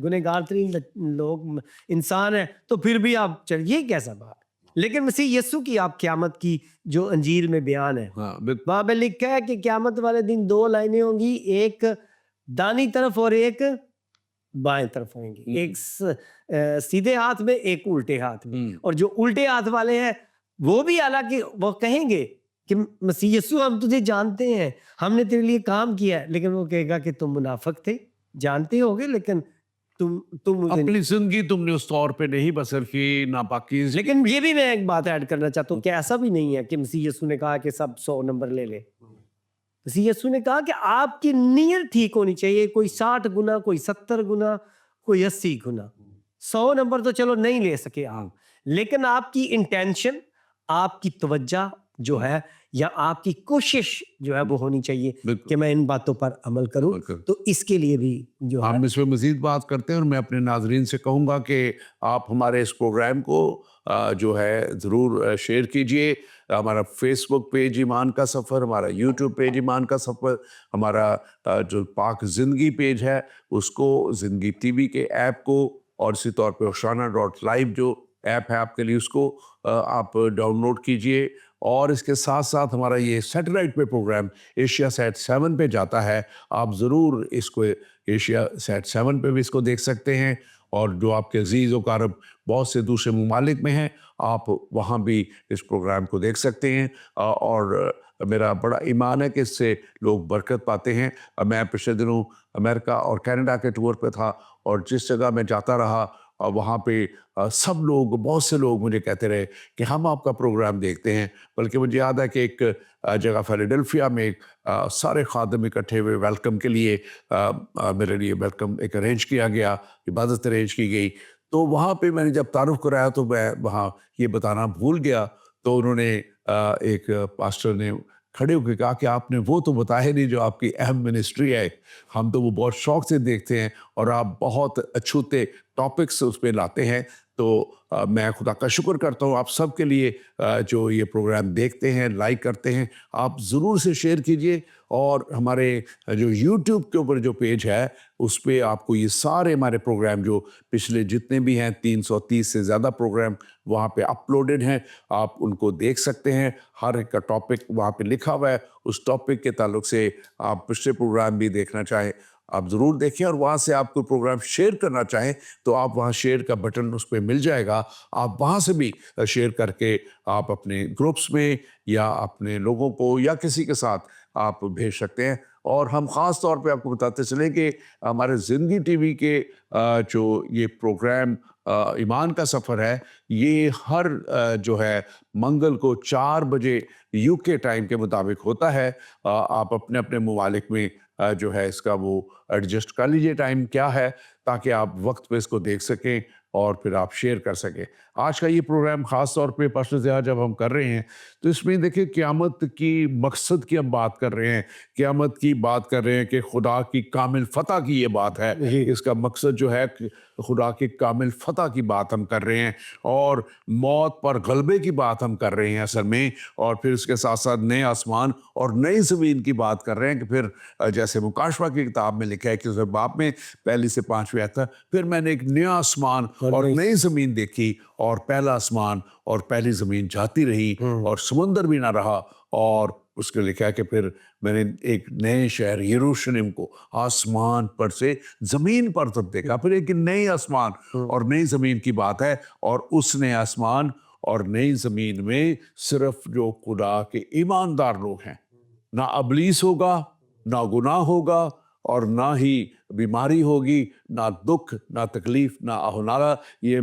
گنہگار ترین لوگ انسان ہیں تو پھر بھی آپ یہ کیسا بات. لیکن مسیح یسوع کی آپ قیامت کی جو انجیل میں بیان ہے وہاں پہ لکھا ہے کہ قیامت والے دن 2 لائنیں ہوں گی، ایک دانی طرف اور ایک بائیں طرف ہوں گی، ایک سیدھے ہاتھ میں ایک الٹے ہاتھ میں. اور جو الٹے ہاتھ والے ہیں وہ بھی حالانکہ وہ کہیں گے کہ مسیح یسوع ہم تجھے جانتے ہیں، ہم نے تیرے لیے کام کیا ہے، لیکن وہ کہے گا کہ تم منافق تھے، جانتے ہوگے لیکن تم اپنی زندگی تم نے اس طور پہ نہیں بسر کی ناپاکیز. لیکن یہ بھی میں ایک بات ایڈ کرنا چاہتا ہوں کہ ایسا بھی نہیں ہے کہ مسیح یسوع نے کہا کہ سب 100 نمبر لے لے. مسیح یسوع نے کہا کہ آپ کی نیت ٹھیک ہونی چاہیے، کوئی 60 گنا، کوئی 70 گنا، کوئی 80 گنا. 100 نمبر تو چلو نہیں لے سکے آپ، لیکن آپ کی انٹینشن، آپ کی توجہ جو ہے یا آپ کی کوشش جو ہے وہ ہونی چاہیے کہ میں ان باتوں پر عمل کروں. تو اس کے لیے بھی جو ہم اس پہ مزید بات کرتے ہیں اور میں اپنے ناظرین سے کہوں گا کہ آپ ہمارے اس پروگرام کو جو ہے ضرور شیئر کیجئے. ہمارا فیس بک پیج ایمان کا سفر، ہمارا یوٹیوب پیج ایمان کا سفر، ہمارا جو پاک زندگی پیج ہے اس کو، زندگی ٹی وی کے ایپ کو، اور اسی طور پہ hoshana.live جو ایپ ہے آپ کے لیے اس کو آپ ڈاؤن لوڈ کیجئے. اور اس کے ساتھ ساتھ ہمارا یہ سیٹلائٹ پہ پروگرام ایشیا سیٹ 7 پہ جاتا ہے، آپ ضرور اس کو ایشیا سیٹ 7 پہ بھی اس کو دیکھ سکتے ہیں. اور جو آپ کے عزیز و اقارب بہت سے دوسرے ممالک میں ہیں آپ وہاں بھی اس پروگرام کو دیکھ سکتے ہیں. اور میرا بڑا ایمان ہے کہ اس سے لوگ برکت پاتے ہیں. میں پچھلے دنوں امریکہ اور کینیڈا کے ٹور پہ تھا اور جس جگہ میں جاتا رہا وہاں پہ سب لوگ، بہت سے لوگ مجھے کہتے رہے کہ ہم آپ کا پروگرام دیکھتے ہیں. بلکہ مجھے یاد ہے کہ ایک جگہ فیلاڈیلفیا میں سارے خادم اکٹھے ہوئے ویلکم کے لیے، میرے لیے ویلکم ایک ارینج کیا گیا، عبادت ارینج کی گئی. تو وہاں پہ میں نے جب تعارف کرایا تو میں وہاں یہ بتانا بھول گیا. تو انہوں نے ایک پاسٹر نے کھڑے ہو کے کہا کہ آپ نے وہ تو بتایا نہیں جو آپ کی اہم منسٹری ہے، ہم تو وہ بہت شوق سے دیکھتے ہیں اور آپ بہت اچھوتے ٹاپکس اس پہ لاتے ہیں. تو میں خدا کا شکر کرتا ہوں آپ سب کے لیے جو یہ پروگرام دیکھتے ہیں، لائک کرتے ہیں. آپ ضرور سے شیئر کیجئے. اور ہمارے جو یوٹیوب کے اوپر جو پیج ہے اس پہ آپ کو یہ سارے ہمارے پروگرام جو پچھلے جتنے بھی ہیں 330 سے زیادہ پروگرام وہاں پہ اپلوڈڈ ہیں، آپ ان کو دیکھ سکتے ہیں. ہر ایک کا ٹاپک وہاں پہ لکھا ہوا ہے، اس ٹاپک کے تعلق سے آپ پچھلے پروگرام بھی دیکھنا چاہیں آپ ضرور دیکھیں، اور وہاں سے آپ کوئی پروگرام شیئر کرنا چاہیں تو آپ وہاں شیئر کا بٹن اس پہ مل جائے گا، آپ وہاں سے بھی شیئر کر کے آپ اپنے گروپس میں یا اپنے لوگوں کو یا کسی کے ساتھ آپ بھیج سکتے ہیں۔ اور ہم خاص طور پہ آپ کو بتاتے چلیں کہ ہمارے زندگی ٹی وی کے جو یہ پروگرام ایمان کا سفر ہے، یہ ہر جو ہے منگل کو 4 بجے یو کے ٹائم کے مطابق ہوتا ہے۔ آپ اپنے اپنے ممالک میں جو ہے اس کا وہ ایڈجسٹ کر لیجئے ٹائم کیا ہے، تاکہ آپ وقت پہ اس کو دیکھ سکیں اور پھر آپ شیئر کر سکیں۔ آج کا یہ پروگرام خاص طور پہ پاسٹر ضیاء جب ہم کر رہے ہیں تو اس میں دیکھیں قیامت کی مقصد کی ہم بات کر رہے ہیں، قیامت کی بات کر رہے ہیں کہ خدا کی کامل فتح کی یہ بات ہے، اس کا مقصد جو ہے خدا کی کامل فتح کی بات ہم کر رہے ہیں، اور موت پر غلبے کی بات ہم کر رہے ہیں اصل میں، اور پھر اس کے ساتھ ساتھ نئے آسمان اور نئی زمین کی بات کر رہے ہیں کہ پھر جیسے مکاشفہ کی کتاب میں لکھا ہے کہ اس باب میں 1 سے 5 آتا ہے، پھر میں نے ایک نیا آسمان اور نئی زمین دیکھی، اور پہلا آسمان اور پہلی زمین جاتی رہی اور سمندر بھی نہ رہا، اور اس کے لکھا ہے کہ پھر میں نے ایک نئے شہر یروشلم کو آسمان پر سے زمین پر تب دیکھا۔ پھر ایک نئی آسمان اور نئی زمین کی بات ہے، اور اس نئے آسمان اور نئی زمین میں صرف جو خدا کے ایماندار لوگ ہیں، نہ ابلیس ہوگا، نہ گناہ ہوگا، اور نہ ہی بیماری ہوگی، نہ دکھ، نہ تکلیف، نہ اہونالہ۔ یہ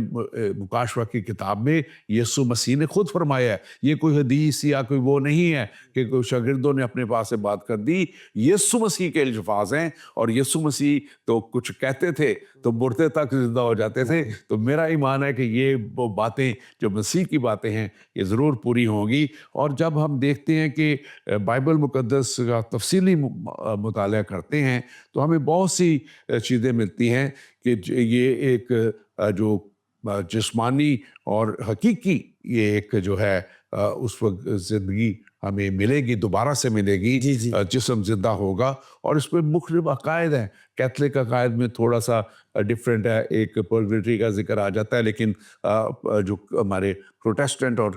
مکاشفہ کی کتاب میں یسوع مسیح نے خود فرمایا ہے، یہ کوئی حدیث یا کوئی وہ نہیں ہے کہ کوئی شاگردوں نے اپنے پاس سے بات کر دی، یسوع مسیح کے الفاظ ہیں، اور یسوع مسیح تو کچھ کہتے تھے تو مردے تک زندہ ہو جاتے تھے۔ تو میرا ایمان ہے کہ یہ وہ باتیں جو مسیح کی باتیں ہیں یہ ضرور پوری ہوں گی۔ اور جب ہم دیکھتے ہیں کہ بائبل مقدس کا تفصیلی مطالعہ کرتے ہیں تو ہمیں بہت سی چیزیں ملتی ہیں کہ یہ ایک جو جسمانی اور حقیقی یہ ایک جو ہے اس وقت زندگی ہمیں ملے گی، دوبارہ سے ملے گی، جسم زندہ ہوگا، اور اس میں مختلف عقائد ہیں۔ کیتھولک عقائد میں تھوڑا سا ڈفرینٹ ہے، ایک پرگیٹری کا ذکر آ جاتا ہے، لیکن جو ہمارے پروٹیسٹنٹ اور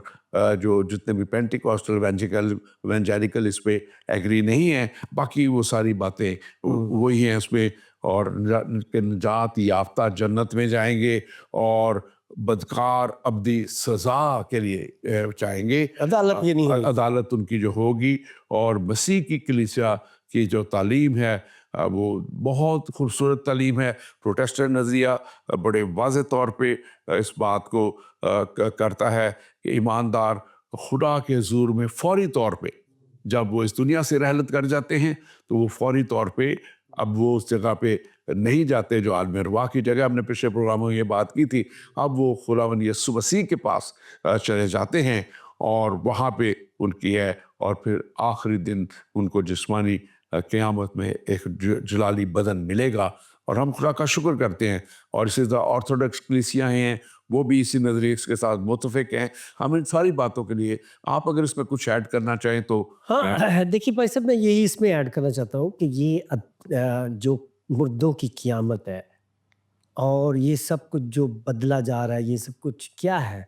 جو جتنے بھی پینٹیکوسٹل ایونجیلیکل اس پہ ایگری نہیں ہیں، باقی وہ ساری باتیں وہی ہیں اس میں، اور نجات یافتہ جنت میں جائیں گے، اور بدکار ابدی سزا کے لیے چاہیں گے، عدالت ان کی جو ہوگی۔ اور مسیح کی کلیسیا کی جو تعلیم ہے وہ بہت خوبصورت تعلیم ہے۔ پروٹیسٹنٹ نظریہ بڑے واضح طور پہ اس بات کو کرتا ہے کہ ایماندار خدا کے حضور میں فوری طور پہ جب وہ اس دنیا سے رحلت کر جاتے ہیں تو وہ فوری طور پہ اب وہ اس جگہ پہ نہیں جاتے جو عالم ارواح کی جگہ، ہم نے پچھلے پروگراموں میں یہ بات کی تھی، اب وہ خداوند یسوع مسیح کے پاس چلے جاتے ہیں، اور وہاں پہ ان کی ہے، اور پھر آخری دن ان کو جسمانی قیامت میں ایک جلالی بدن ملے گا، اور ہم خدا کا شکر کرتے ہیں۔ اور اسی طرح آرتھوڈکس کلیسیاں ہیں، وہ بھی اسی نظریے کے ساتھ متفق ہیں۔ ہم ان ساری باتوں کے لیے آپ اگر اس میں کچھ ایڈ کرنا چاہیں تو۔ ہاں دیکھیے بھائی صاحب، میں یہی اس میں ایڈ کرنا چاہتا ہوں کہ یہ جو مردوں کی قیامت ہے اور یہ سب کچھ جو بدلا جا رہا ہے، یہ سب کچھ کیا ہے؟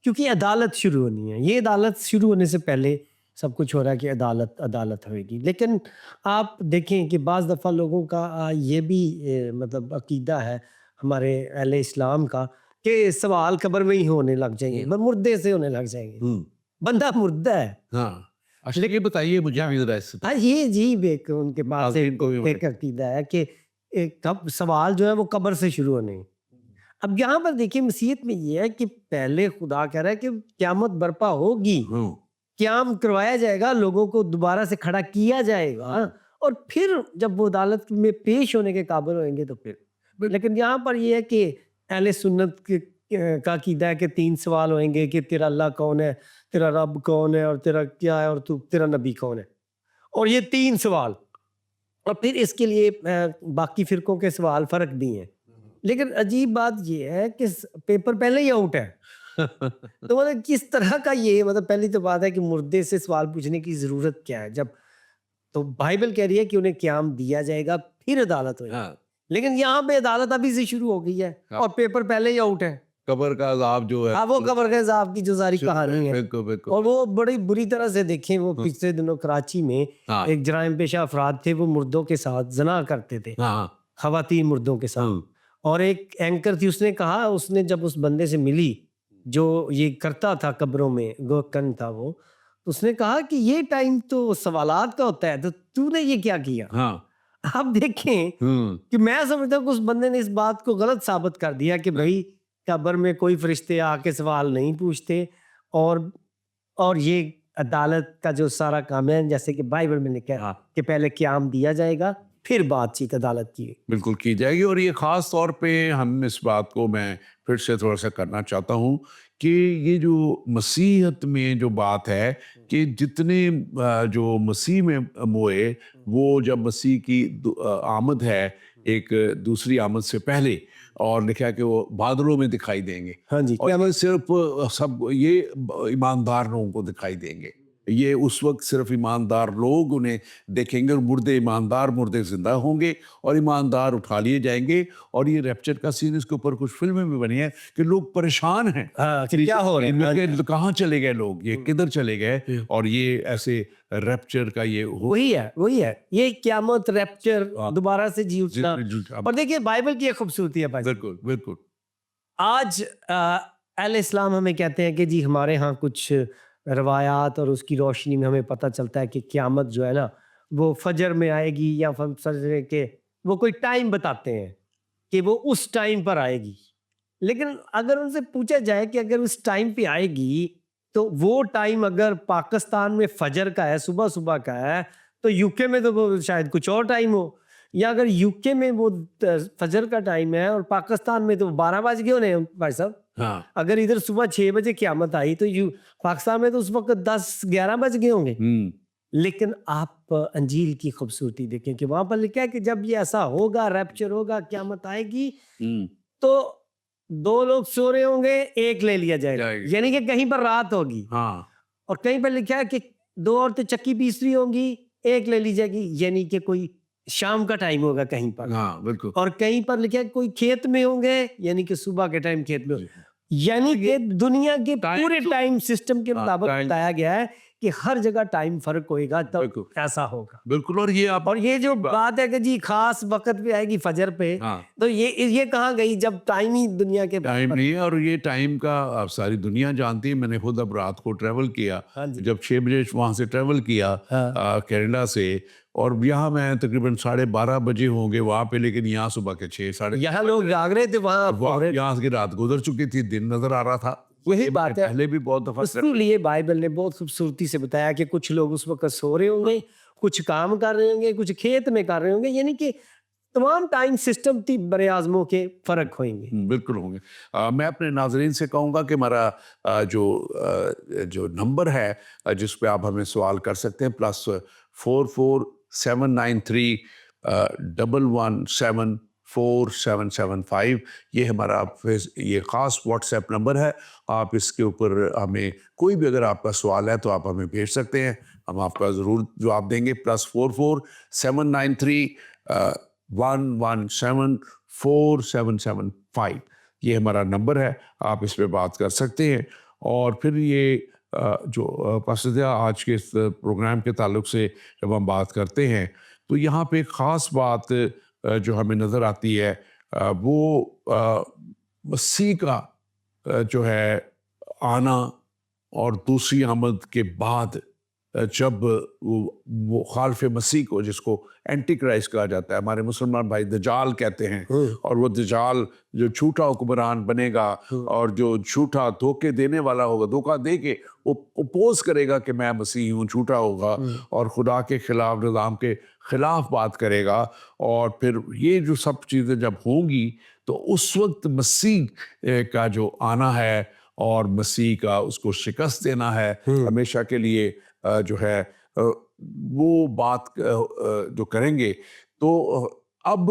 کیونکہ عدالت شروع ہونی ہے، یہ عدالت شروع ہونے سے پہلے سب کچھ ہو رہا ہے کہ عدالت ہوئے گی۔ لیکن آپ دیکھیں کہ بعض دفعہ لوگوں کا یہ بھی مطلب عقیدہ ہے ہمارے اہل اسلام کا کہ سوال قبر میں ہی ہونے لگ جائیں گے، مردے سے ہونے لگ جائیں گے، بندہ مردہ ہے۔ ہاں اچھا یہ بتائیے مجھے یہ عجیب ایک ان کے پاس ایک عقیدہ ہے کہ کب سوال جو ہے وہ قبر سے شروع ہونے ہیں۔ اب یہاں پر دیکھیں مسیحیت میں یہ ہے کہ پہلے خدا کہہ رہا ہے کہ قیامت برپا ہوگی، قیام کروایا جائے گا، لوگوں کو دوبارہ سے کھڑا کیا جائے گا، اور پھر جب وہ عدالت میں پیش ہونے کے قابل ہوئیں گے تو پھر۔ لیکن یہاں پر یہ ہے کہ اہل سنت کا عقیدہ ہے کہ 3 سوال ہوئیں گے کہ تیرا اللہ کون ہے، تیرا رب کون ہے، اور تیرا کیا ہے، اور تیرا نبی کون ہے، اور یہ 3 سوال، اور پھر اس کے لیے باقی فرقوں کے سوال فرق بھی ہیں۔ لیکن عجیب بات یہ ہے کہ پیپر پہلے ہی آؤٹ ہے، تو مطلب کس طرح کا یہ مطلب پہلی تو بات ہے کہ مردے سے سوال پوچھنے کی ضرورت کیا ہے، جب تو بائبل کہہ رہی ہے کہ انہیں قیام دیا جائے گا پھر عدالت ہوگی، لیکن یہاں پہ عدالت ابھی سے شروع ہو گئی ہے اور پیپر پہلے ہی آؤٹ ہے۔ قبر کا عذاب جو ہے اب وہ قبر کے عذاب کی جو ساری کہانی ہے، بالکل بالکل اور وہ بڑی بری طرح سے دیکھیں، وہ پچھلے دنوں کراچی میں ہاں ایک جرائم پیشہ افراد تھے، وہ مردوں کے ساتھ زنا کرتے تھے، ہاں خواتین مردوں کے ساتھ. اور ایک اینکر تھی، اس نے کہا، اس نے جب اس بندے سے ملی جو یہ کرتا تھا قبروں میں، گوکن تھا وہ، تو اس نے کہا کہ یہ ٹائم تو سوالات کا ہوتا ہے، تو نے یہ کیا کیا. ہاں آپ دیکھیں کہ میں سمجھتا ہوں کہ اس بندے نے اس بات کو غلط ثابت کر دیا کہ بھائی قبر میں کوئی فرشتے آ کے سوال نہیں پوچھتے، اور یہ عدالت کا جو سارا کام ہے، جیسے کہ بائبل میں لکھا ہے کہ پہلے قیام دیا جائے گا، پھر بات چیت عدالت کی. بالکل کی جائے گی. اور یہ خاص طور پہ ہم اس بات کو میں پھر سے تھوڑا سا کرنا چاہتا ہوں کہ یہ جو مسیحیت میں جو بات ہے کہ جتنے جو مسیح میں موئے، وہ جب مسیح کی آمد ہے ایک دوسری آمد سے پہلے، اور لکھا کہ وہ بادلوں میں دکھائی دیں گے، ہاں جی، اور یہ صرف سب یہ ایماندار لوگوں کو دکھائی دیں گے. یہ اس وقت صرف ایماندار لوگ انہیں دیکھیں گے، اور مردے ایماندار مردے زندہ ہوں گے اور ایماندار اٹھا لیے جائیں گے. اور یہ ریپچر کا سین، اس کے اوپر کچھ فلمیں بھی بنی ہیں کہ لوگ پریشان ہیں کہ کیا ہو رہا ہے، کہاں چلے گئے لوگ، یہ کدھر چلے گئے. اور یہ ایسے ریپچر کا یہ وہی ہے یہ قیامت، ریپچر، دوبارہ سے جی اٹھنا. اور دیکھیے بائبل کی ایک خوبصورتی ہے بھائی، بالکل بالکل. آج اہل اسلام ہمیں کہتے ہیں کہ جی ہمارے ہاں کچھ روایات اور اس کی روشنی میں ہمیں پتہ چلتا ہے کہ قیامت جو ہے نا وہ فجر میں آئے گی، یا فجر کے وہ کوئی ٹائم بتاتے ہیں کہ وہ اس ٹائم پر آئے گی. لیکن اگر ان سے پوچھا جائے کہ اگر اس ٹائم پہ آئے گی تو وہ ٹائم اگر پاکستان میں فجر کا ہے، صبح صبح کا ہے، تو یو کے میں تو وہ شاید کچھ اور ٹائم ہو. یا اگر یو کے میں وہ فجر کا ٹائم ہے اور پاکستان میں تو 12 بج گئے ہونے بھائی صاحب. ہاں اگر ادھر صبح 6 بجے قیامت آئی تو پاکستان میں تو اس وقت 10-11 بج گئے ہوں گے. لیکن آپ انجیل کی خوبصورتی دیکھیں کہ وہاں پر لکھا ہے کہ جب یہ ایسا ہوگا، ریپچر ہوگا، قیامت آئے گی، تو 2 لوگ سو رہے ہوں گے، ایک لے لیا جائے گا. یعنی کہ کہیں پر رات ہوگی، اور کہیں پر لکھا ہے کہ 2 عورتیں چکی پیس رہی ہوں گی، ایک لے لی جائے گی، یعنی کہ کوئی شام کا ٹائم ہوگا کہیں پر. بالکل. اور کہیں پر لکھا ہے کوئی کھیت میں ہوں گے، یعنی کہ صبح کے ٹائم کھیت میں. یعنی کہ دنیا کے پورے ٹائم سسٹم کے مطابق بتایا گیا ہے کہ ہر جگہ ٹائم فرق ہوئے گا، تب ایسا ہوگا. بالکل. اور یہ جو بات ہے کہ جی خاص وقت پہ آئے گی فجر پہ، تو یہ کہاں گئی جب ٹائم ہی دنیا کے ٹائم نہیں ہے. اور یہ ٹائم کا آپ ساری دنیا جانتی ہے. میں نے خود اب رات کو ٹریول کیا، جب 6 بجے وہاں سے ٹریول کیا کینیڈا سے، اور یہاں میں تقریباً 12:30 بجے ہوں گے وہاں پہ، لیکن یہاں صبح کے 6 یہاں لوگ جاگ رہے تھے، وہاں یہاں کی رات گزر چکی تھی، دن نظر آ رہا تھا. وہی بات ہے. پہلے بھی بہت دفعہ اس لیے بائبل نے بہت خوبصورتی سے بتایا کہ کچھ لوگ اس وقت سو رہے ہوں گے، کچھ کام کر رہے ہوں گے، کچھ کھیت میں کر رہے ہوں گے. یعنی کہ تمام ٹائم سسٹم بر اعظموں کے فرق ہوئیں گے. بالکل ہوں گے. میں اپنے ناظرین سے کہوں گا کہ ہمارا جو نمبر ہے جس پہ آپ ہمیں سوال کر سکتے ہیں، +447931174775، یہ ہمارا یہ خاص واٹس ایپ نمبر ہے. آپ اس کے اوپر ہمیں کوئی بھی اگر آپ کا سوال ہے تو آپ ہمیں بھیج سکتے ہیں، ہم آپ کا ضرور جواب دیں گے. +447931174775، یہ ہمارا نمبر ہے، آپ اس پہ بات کر سکتے ہیں. اور پھر یہ جو پاسدہ آج کے اس پروگرام کے تعلق سے جب ہم بات کرتے ہیں تو یہاں پہ ایک خاص بات جو ہمیں نظر آتی ہے، وہ مسیح کا جو ہے آنا، اور دوسری آمد کے بعد جب وہ خالف مسیح کو، جس کو اینٹی کرائسٹ کہا جاتا ہے، ہمارے مسلمان بھائی دجال کہتے ہیں، اور وہ دجال جو جھوٹا حکمران بنے گا اور جو جھوٹا دھوکے دینے والا ہوگا، دھوکہ دے کے وہ اپوز کرے گا کہ میں مسیح ہوں، جھوٹا ہوگا اور خدا کے خلاف، نظام کے خلاف بات کرے گا. اور پھر یہ جو سب چیزیں جب ہوں گی تو اس وقت مسیح کا جو آنا ہے اور مسیح کا اس کو شکست دینا ہے ہمیشہ کے لیے، جو ہے وہ بات جو کریں گے. تو اب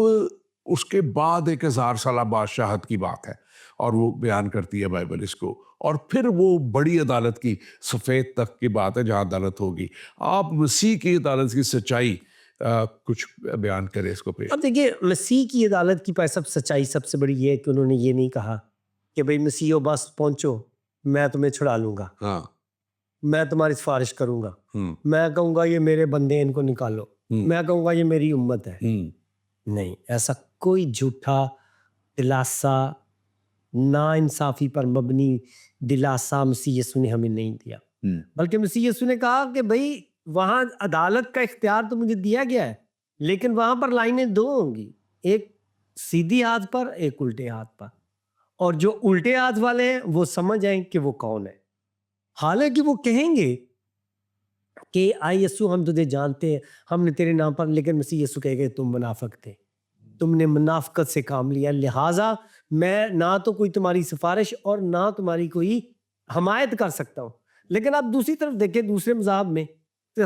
اس کے بعد 1000 سالہ بادشاہت کی بات ہے، اور وہ بیان کرتی ہے بائبل اس کو. اور پھر وہ بڑی عدالت کی، سفید تخت کی بات ہے جہاں عدالت ہوگی. آپ مسیح کی عدالت کی سچائی کچھ بیان کریں اس کو. اب دیکھیے مسیح کی عدالت کی سچائی سب سے بڑی یہ ہے کہ انہوں نے یہ نہیں کہا کہ بھئی مسیحو بس پہنچو میں تمہیں چھڑا لوں گا, ہاں میں تمہاری سفارش کروں گا, ہوں میں کہوں گا یہ میرے بندے ہیں ان کو نکالو, میں کہوں گا یہ میری امت ہے. ہوں نہیں, ایسا کوئی جھوٹا دلاسا نا انصافی پر مبنی دلاسا مسیح یسوع نے ہمیں نہیں دیا, بلکہ مسیح یسوع نے کہا کہ بھئی وہاں عدالت کا اختیار تو مجھے دیا گیا ہے, لیکن وہاں پر لائنیں دو ہوں گی, ایک سیدھی ہاتھ پر ایک الٹے ہاتھ پر, اور جو الٹے ہاتھ والے ہیں وہ سمجھ آئیں کہ وہ کون ہے. حالانکہ وہ کہیں گے کہ آئی یسوع ہم تجھے جانتے ہیں, ہم نے تیرے نام پر, لیکن مسیح یسوع کہے گا تم منافق تھے, تم نے منافقت سے کام لیا, لہٰذا میں نہ تو کوئی تمہاری سفارش اور نہ تمہاری کوئی حمایت کر سکتا ہوں. لیکن آپ دوسری طرف دیکھیں, دوسرے مذاہب میں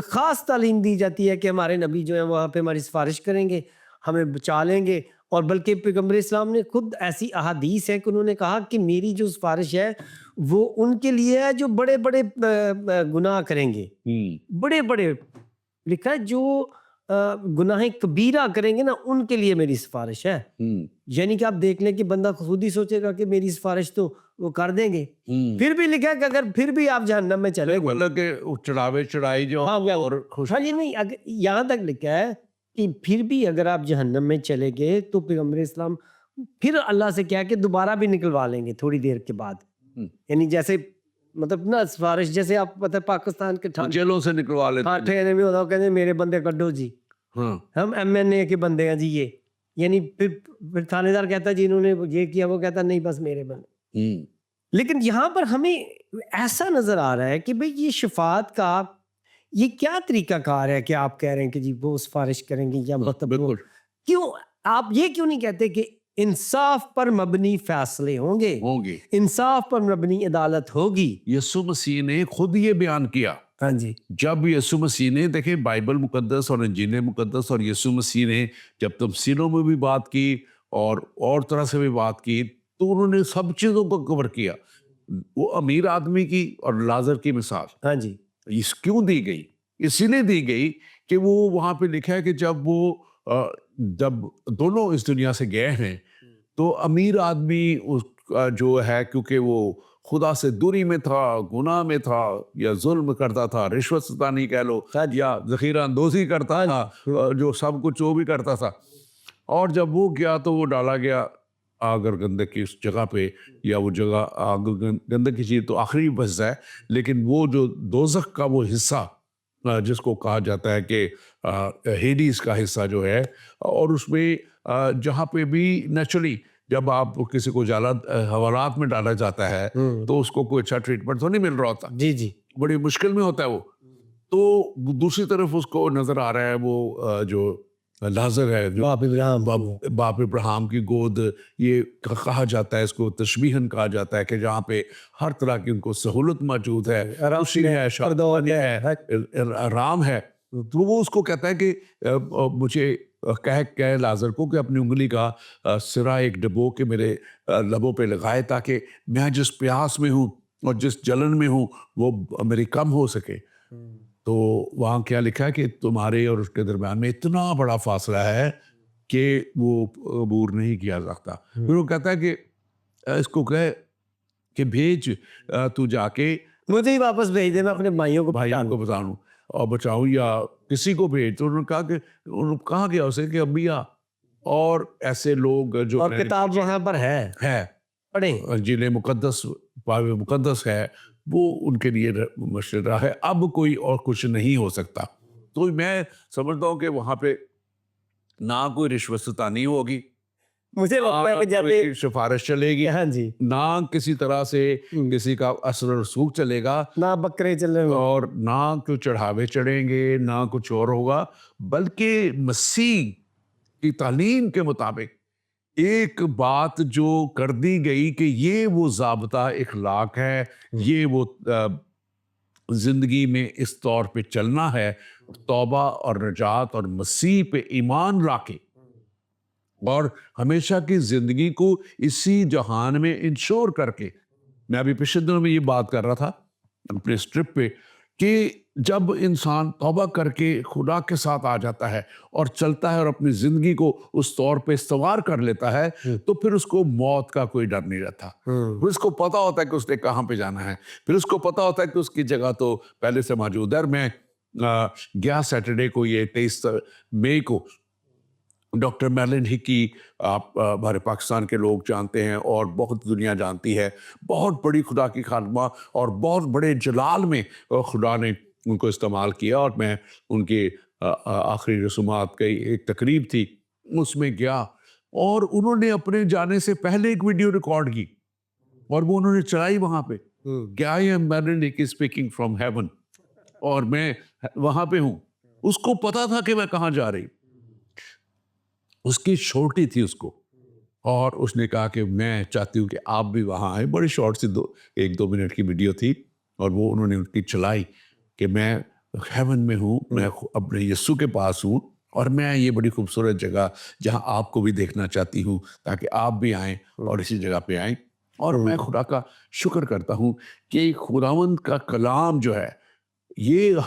خاص تعلیم دی جاتی ہے کہ ہمارے نبی جو ہیں وہاں پہ ہماری سفارش کریں گے, ہمیں بچا لیں گے, اور بلکہ پیغمبر اسلام نے خود ایسی احادیث ہے کہ انہوں نے کہا کہ میری جو سفارش ہے وہ ان کے لیے ہے جو بڑے بڑے گناہ کریں گے, بڑے بڑے لکھا ہے جو گناہ کبیرہ کریں گے نا ان کے لیے میری سفارش ہے. یعنی کہ آپ دیکھ لیں کہ بندہ خود ہی سوچے گا کہ میری سفارش تو وہ کر دیں گے, پھر بھی لکھا ہے کہ اگر پھر بھی آپ جہنم میں چلے گئے, مطلب کہ چڑھاوے چڑھائی جو اور ہاں جی نہیں, یہاں تک لکھا ہے کہ پھر بھی اگر آپ جہنم میں چلے گئے تو پیغمبر اسلام پھر اللہ سے کیا کہ دوبارہ بھی نکلوا لیں گے تھوڑی دیر کے بعد. یعنی جیسے مطلب نا سفارش جیسے آپ پتہ پاکستان کے جیلوں سے نکلوا لیتے ہیں, ٹھہرے میں ہوتا کہتے ہیں میرے بندے کڈو جی, ہم ایم این اے کے بندے ہیں جی یہ, یعنی پھر تھانے دار کہتا ہے جی انہوں نے یہ کیا, وہ کہتا نہیں بس میرے بندے. لیکن یہاں پر ہمیں ایسا نظر آ رہا ہے کہ بھئی یہ شفاعت کا یہ کیا طریقہ کار ہے کہ آپ کہہ رہے ہیں کہ جی وہ سفارش کریں گے یا بالکل, کیوں آپ یہ کیوں نہیں کہتے کہ انصاف پر مبنی فیصلے ہوں گے, انصاف پر مبنی عدالت ہوگی. یسوع مسیح نے خود یہ بیان کیا. ہاں جی, جب یسوع مسیح نے دیکھیں بائبل مقدس اور انجیل مقدس اور یسوع مسیح نے جب تفسیروں میں بھی بات کی اور طرح سے بھی بات کی تو انہوں نے سب چیزوں کو کور کیا. وہ امیر آدمی کی اور لازر کی مثال ہاں جی, اس کیوں دی گئی؟ اسی لیے دی گئی کہ وہ وہاں پہ لکھا ہے کہ جب دونوں اس دنیا سے گئے ہیں تو امیر آدمی جو ہے کیونکہ وہ خدا سے دوری میں تھا, گناہ میں تھا, یا ظلم کرتا تھا, رشوت ستانی کہہ لو, یا ذخیرہ اندوزی کرتا تھا, جو سب کچھ وہ بھی کرتا تھا, اور جب وہ گیا تو وہ ڈالا گیا آگ اور گندک کی اس جگہ پہ, یا وہ جگہ آگ اور گندک کی چیز تو آخری بچتا ہے, لیکن وہ جو دوزخ کا وہ حصہ جس کو کہا جاتا ہے کہ ہیڈیز کا حصہ جو ہے, اور اس میں جہاں پہ بھی نیچرلی جب آپ کسی کو حوالات میں ڈالا جاتا ہے تو اس کو کوئی اچھا ٹریٹمنٹ تو نہیں مل رہا ہوتا, جی جی, بڑی مشکل میں ہوتا ہے وہ. تو دوسری طرف اس کو نظر آ رہا ہے وہ جو لازر ہے, جو باپ ابراہیم کی گود, یہ کہا جاتا ہے, اس کو تشبیہن کہا جاتا ہے کہ جہاں پہ ہر طرح کی ان کو سہولت موجود ہے, خوشی ہے, شادی ہے, آرام ہے. تو وہ اس کو کہتا ہے کہ مجھے کہہ لازر کو کہ اپنی انگلی کا سرا ایک ڈبو کے میرے لبوں پہ لگائے تاکہ میں جس پیاس میں ہوں اور جس جلن میں ہوں وہ میری کم ہو سکے. تو وہاں کیا لکھا ہے کہ تمہارے اور اس کے درمیان میں اتنا بڑا فاصلہ ہے کہ وہ عبور نہیں کیا سکتا. پھر وہ کہتا ہے کہ اس کو کہے کہ بھیج, تو جا کے مجھے ہی واپس بھیج دے, میں اپنے بھائیوں کو بتاؤں اور بچاؤں, یا کسی کو بھیج. تو انہوں نے کہا کہ کہا گیا اسے کہ انبیاء اور ایسے لوگ جو, اور کتاب وہاں پر ہے پڑھیں, جنہیں مقدس ہے, وہ ان کے لیے مشورہ ہے. اب کوئی اور کچھ نہیں ہو سکتا. تو میں سمجھتا ہوں کہ وہاں پہ نہ کوئی رشوت ستانی ہوگی, مجھے کوئی سفارش چلے گی, ہاں جی, نہ کسی طرح سے کسی کا اثر و رسوخ چلے گا, نہ بکرے چلے گا, اور نہ کوئی چڑھاوے چڑھیں گے, نہ کچھ اور ہوگا. بلکہ مسیح کی تعلیم کے مطابق ایک بات جو کر دی گئی کہ یہ وہ ضابطہ اخلاق ہے, یہ وہ زندگی میں اس طور پہ چلنا ہے, توبہ اور نجات اور مسیح پہ ایمان لا کے اور ہمیشہ کی زندگی کو اسی جہان میں انشور کر کے. میں ابھی پچھلے دنوں میں یہ بات کر رہا تھا اپنے اس ٹرپ پہ کہ جب انسان توبہ کر کے خدا کے ساتھ آ جاتا ہے اور چلتا ہے اور اپنی زندگی کو اس طور پہ استوار کر لیتا ہے تو پھر اس کو موت کا کوئی ڈر نہیں رہتا. پھر اس کو پتا ہوتا ہے کہ اس نے کہاں پہ جانا ہے. پھر اس کو پتا ہوتا ہے کہ اس کی جگہ تو پہلے سے موجود ہے. اور میں گیا سیٹرڈے کو، یہ 23 مئی کو، ڈاکٹر میلن ہکی، آپ ہمارے پاکستان کے لوگ جانتے ہیں اور بہت دنیا جانتی ہے، بہت بڑی خدا کی خادمہ اور بہت بڑے جلال میں خدا نے ان کو استعمال کیا. اور میں ان کے آخری رسومات کی ایک تقریب تھی، اس میں گیا اور انہوں نے اپنے جانے سے پہلے ایک ویڈیو ریکارڈ کی اور وہ انہوں نے چلائی وہاں پہ کہ آئی ایم میلن ہکی اسپیکنگ فرام ہیون، اور میں وہاں پہ ہوں. اس کو پتا تھا کہ میں کہاں جا رہی. اس کی چھوٹی تھی اس کو، اور اس نے کہا کہ میں چاہتی ہوں کہ آپ بھی وہاں آئیں. بڑی شارٹ سی 1-2 منٹ کی ویڈیو تھی اور وہ انہوں نے ان کی چلائی کہ میں ہیون میں ہوں، میں اپنے یسوع کے پاس ہوں، اور میں یہ بڑی خوبصورت جگہ جہاں آپ کو بھی دیکھنا چاہتی ہوں تاکہ آپ بھی آئیں اور اسی جگہ پہ آئیں. اور میں خدا کا شکر کرتا ہوں کہ خداوند کا کلام جو ہے یہ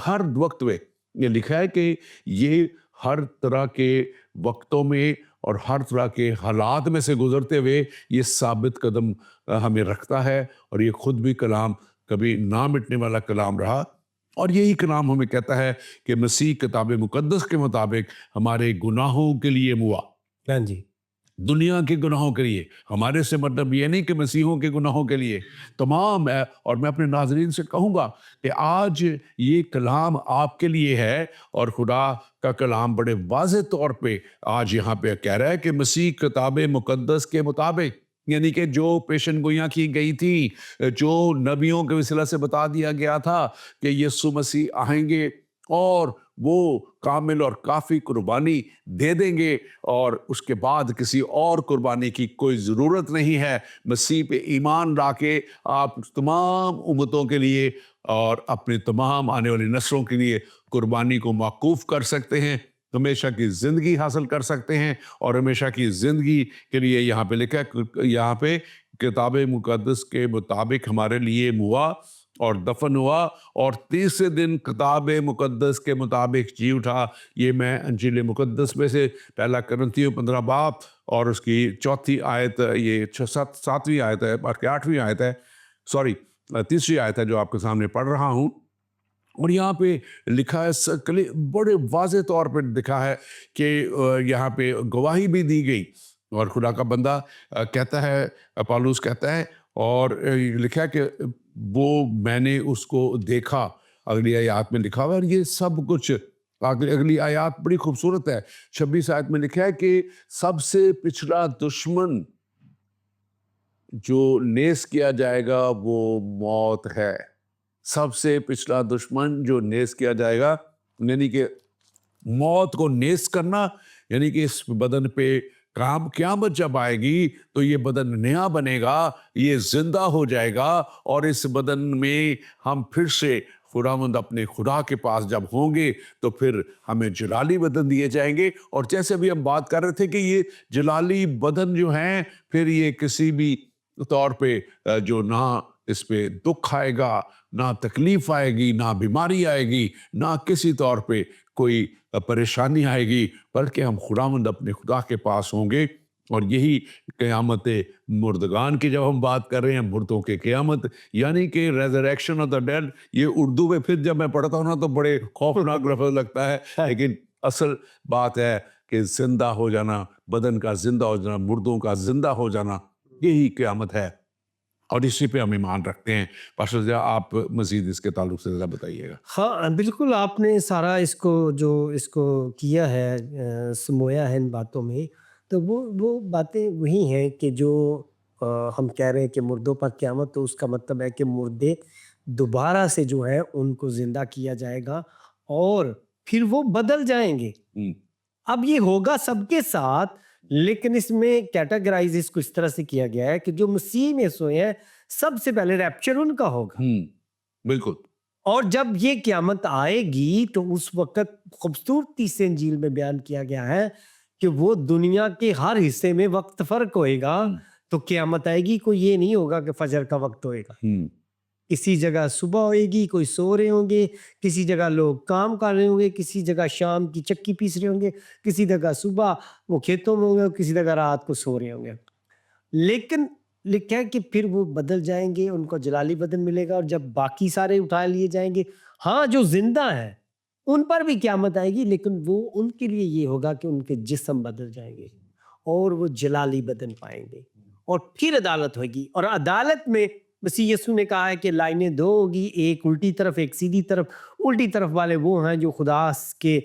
ہر وقت میں یہ لکھا ہے کہ یہ ہر طرح کے وقتوں میں اور ہر طرح کے حالات میں سے گزرتے ہوئے یہ ثابت قدم ہمیں رکھتا ہے. اور یہ خود بھی کلام کبھی نہ مٹنے والا کلام رہا. اور یہی کلام ہمیں کہتا ہے کہ مسیح کتاب مقدس کے مطابق ہمارے گناہوں کے لیے ہوا. ہاں جی، دنیا کے گناہوں کے لیے. ہمارے سے مطلب یہ نہیں کہ مسیحوں کے گناہوں کے لیے تمام ہے. اور میں اپنے ناظرین سے کہوں گا کہ آج یہ کلام آپ کے لیے ہے، اور خدا کا کلام بڑے واضح طور پہ آج یہاں پہ کہہ رہا ہے کہ مسیح کتاب مقدس کے مطابق، یعنی کہ جو پیشن گوئیاں کی گئی تھی، جو نبیوں کے وسیلہ سے بتا دیا گیا تھا کہ یسوع مسیح آئیں گے اور وہ کامل اور کافی قربانی دے دیں گے، اور اس کے بعد کسی اور قربانی کی کوئی ضرورت نہیں ہے. مسیح پہ ایمان لا کے آپ تمام امتوں کے لیے اور اپنے تمام آنے والی نسلوں کے لیے قربانی کو موقوف کر سکتے ہیں، ہمیشہ کی زندگی حاصل کر سکتے ہیں. اور ہمیشہ کی زندگی کے لیے یہاں پہ لکھا ہے، یہاں پہ کتاب مقدس کے مطابق ہمارے لیے ہوا اور دفن ہوا، اور تیسرے دن کتاب مقدس کے مطابق جی اٹھا. یہ میں انجیل مقدس میں سے 1 کرنتھیوں 15 باب اور اس کی 4 آیت، یہ 7ویں آیت ہے، بلکہ 8ویں آیت ہے، سوری 3ری آیت ہے جو آپ کے سامنے پڑھ رہا ہوں. اور یہاں پہ لکھا ہے، بڑے واضح طور پہ لکھا ہے کہ یہاں پہ گواہی بھی دی گئی. اور خدا کا بندہ کہتا ہے، پالوس کہتا ہے، اور لکھا ہے کہ وہ میں نے اس کو دیکھا. اگلی آیات میں لکھا ہوا ہے. اور یہ سب کچھ اگلی آیات بڑی خوبصورت ہے. 26 آیت میں لکھا ہے کہ سب سے پچھلا دشمن جو نیز کیا جائے گا وہ موت ہے. سب سے پچھلا دشمن جو نیز کیا جائے گا، یعنی کہ موت کو نیز کرنا، یعنی کہ اس بدن پہ قیامت جب آئے گی تو یہ بدن نیا بنے گا، یہ زندہ ہو جائے گا، اور اس بدن میں ہم پھر سے خداوند اپنے خدا کے پاس جب ہوں گے تو پھر ہمیں جلالی بدن دیے جائیں گے. اور جیسے ابھی ہم بات کر رہے تھے کہ یہ جلالی بدن جو ہیں، پھر یہ کسی بھی طور پہ جو نہ اس پہ دکھ آئے گا، نہ تکلیف آئے گی، نہ بیماری آئے گی، نہ کسی طور پہ کوئی پریشانی آئے گی، بلکہ ہم خداوند اپنے خدا کے پاس ہوں گے. اور یہی قیامت مردگان کی جب ہم بات کر رہے ہیں، مردوں کے قیامت، یعنی کہ ریزریکشن آف دا ڈیڈ، یہ اردو میں پھر جب میں پڑھتا ہوں نا تو بڑے خوفناک لفظ لگتا ہے، لیکن اصل بات ہے کہ زندہ ہو جانا، بدن کا زندہ ہو جانا، مردوں کا زندہ ہو جانا، یہی قیامت ہے. اور اسی پہ ہم ایمان رکھتے ہیں. پاسٹر جی، آپ مزید اس کے تعلق سے زیادہ بتائیے گا. ہاں بالکل، آپ نے سارا اس کو کیا ہے، سمویا ہے ان باتوں میں. تو وہ باتیں وہی ہیں کہ جو ہم کہہ رہے ہیں کہ مردوں پر قیامت، تو اس کا مطلب ہے کہ مردے دوبارہ سے جو ہے ان کو زندہ کیا جائے گا اور پھر وہ بدل جائیں گے. اب یہ ہوگا سب کے ساتھ، لیکن اس میں کیٹاگرائز اس کو اس طرح سے کیا گیا ہے کہ جو مسیح میں سوئے ہیں سب سے پہلے ریپچر ان کا ہوگا. بالکل. اور جب یہ قیامت آئے گی تو اس وقت خوبصورتی سے انجیل میں بیان کیا گیا ہے کہ وہ دنیا کے ہر حصے میں وقت فرق ہوئے گا. تو قیامت آئے گی، کوئی یہ نہیں ہوگا کہ فجر کا وقت ہوئے گا. کسی جگہ صبح ہوئے گی، کوئی سو رہے ہوں گے، کسی جگہ لوگ کام کر رہے ہوں گے، کسی جگہ شام کی چکی پیس رہے ہوں گے، کسی جگہ صبح وہ کھیتوں میں ہوں گے، کسی جگہ رات کو سو رہے ہوں گے. لیکن لکھا ہے کہ پھر وہ بدل جائیں گے، ان کو جلالی بدن ملے گا، اور جب باقی سارے اٹھا لیے جائیں گے، ہاں جو زندہ ہیں ان پر بھی قیامت آئے گی، لیکن وہ ان کے لیے یہ ہوگا کہ ان کے جسم بدل جائیں گے اور وہ جلالی بدن پائیں گے، اور پھر عدالت ہوگی. اور عدالت میں مسیح یسوع نے کہا ہے کہ لائنیں دو ہوگی، ایک الٹی طرف ایک سیدھی طرف. الٹی طرف والے وہ ہیں جو خدا کے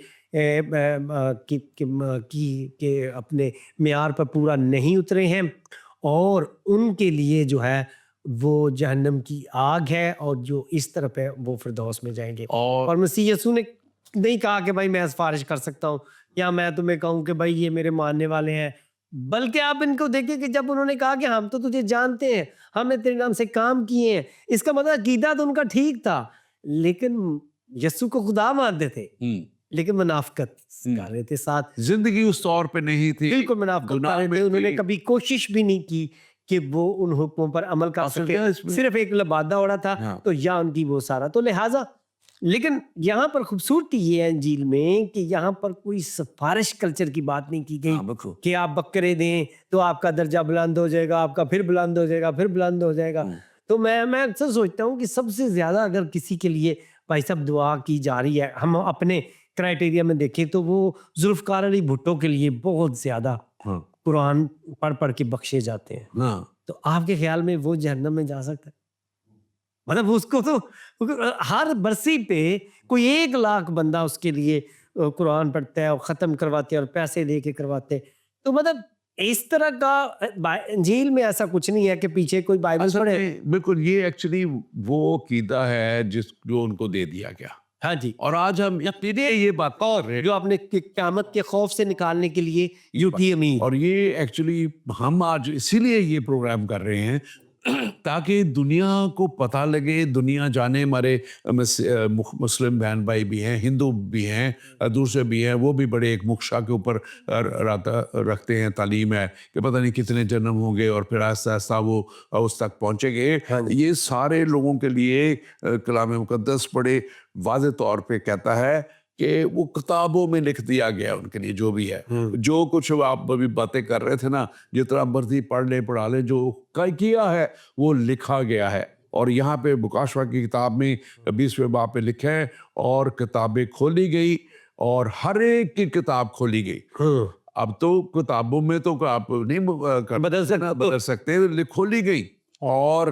کے اپنے معیار پر پورا نہیں اترے ہیں، اور ان کے لیے جو ہے وہ جہنم کی آگ ہے، اور جو اس طرف ہے وہ فردوس میں جائیں گے. اور مسیح یسوع نے نہیں کہا کہ بھائی میں سفارش کر سکتا ہوں، یا میں تمہیں کہوں کہ بھائی یہ میرے ماننے والے ہیں، بلکہ آپ ان کو دیکھیں کہ جب انہوں نے کہا کہ ہم تو تجھے جانتے ہیں، ہم نے تیرے نام سے کام کیے ہیں، اس کا مطلب عقیدہ تو ان کا ٹھیک تھا، لیکن یسوع کو خدا مانتے تھے، لیکن منافقت کر رہے تھے ساتھ. زندگی اس طور پہ نہیں تھی، بالکل منافقت کر رہے تھے. انہوں نے کبھی کوشش بھی نہیں کی کہ وہ ان حکموں پر عمل کر سکے، صرف ایک لبادہ اڑا تھا تو یا ان کی وہ سارا. تو لہٰذا لیکن یہاں پر خوبصورتی یہ ہے انجیل میں کہ یہاں پر کوئی سفارش کلچر کی بات نہیں کی گئی کہ آپ بکرے دیں تو آپ کا درجہ بلند ہو جائے گا، آپ کا پھر بلند ہو جائے گا، پھر بلند ہو جائے گا. تو میں اکثر سوچتا ہوں کہ سب سے زیادہ اگر کسی کے لیے بھائی صاحب دعا کی جا رہی ہے، ہم اپنے کرائٹیریا میں دیکھیں تو وہ ذوالفقار علی بھٹو کے لیے بہت زیادہ قرآن پڑھ کے بخشے جاتے ہیں. تو آپ کے خیال میں وہ جہنم میں جا سکتا ہے؟ مطلب اس کو تو ہر برسی پہ کوئی 1,00,000 بندہ اس کے لیے قرآن پڑھتا ہے اور ختم کرواتے ہیں اور پیسے دے کے کرواتے ہیں. تو مطلب اس طرح کا انجیل میں ایسا کچھ نہیں ہے کہ پیچھے کوئی بائبل پڑھے. بالکل، یہ ایکچولی وہ عقیدہ ہے جو ان کو دے دیا گیا. ہاں جی. اور آج ہم یہ بات جو اپنے قیامت کے خوف سے نکالنے کے لیے یوٹھی امید. اور یہ ایکچولی ہم آج اسی لیے یہ پروگرام کر رہے ہیں تاکہ دنیا کو پتہ لگے، دنیا جانے. ہمارے مسلم بہن بھائی بھی ہیں، ہندو بھی ہیں، دوسرے بھی ہیں، وہ بھی بڑے ایک مکشا کے اوپر رکھتے ہیں. تعلیم ہے کہ پتہ نہیں کتنے جنم ہوں گے اور پھر آہستہ آہستہ وہ اس تک پہنچیں گے. یہ سارے لوگوں کے لیے کلام مقدس بڑے واضح طور پہ کہتا ہے کہ وہ کتابوں میں لکھ دیا گیا ان کے لیے جو بھی ہے. جو کچھ آپ ابھی باتیں کر رہے تھے نا، جتنا مرضی پڑھ لیں پڑھا لیں، جو کیا ہے وہ لکھا گیا ہے. اور یہاں پہ مکاشفہ کی کتاب میں 20ویں باب پہ لکھا ہے، اور کتابیں کھولی گئی اور ہر ایک کی کتاب کھولی گئی. اب تو کتابوں میں تو آپ نہیں بدل سکتے، کھولی گئی اور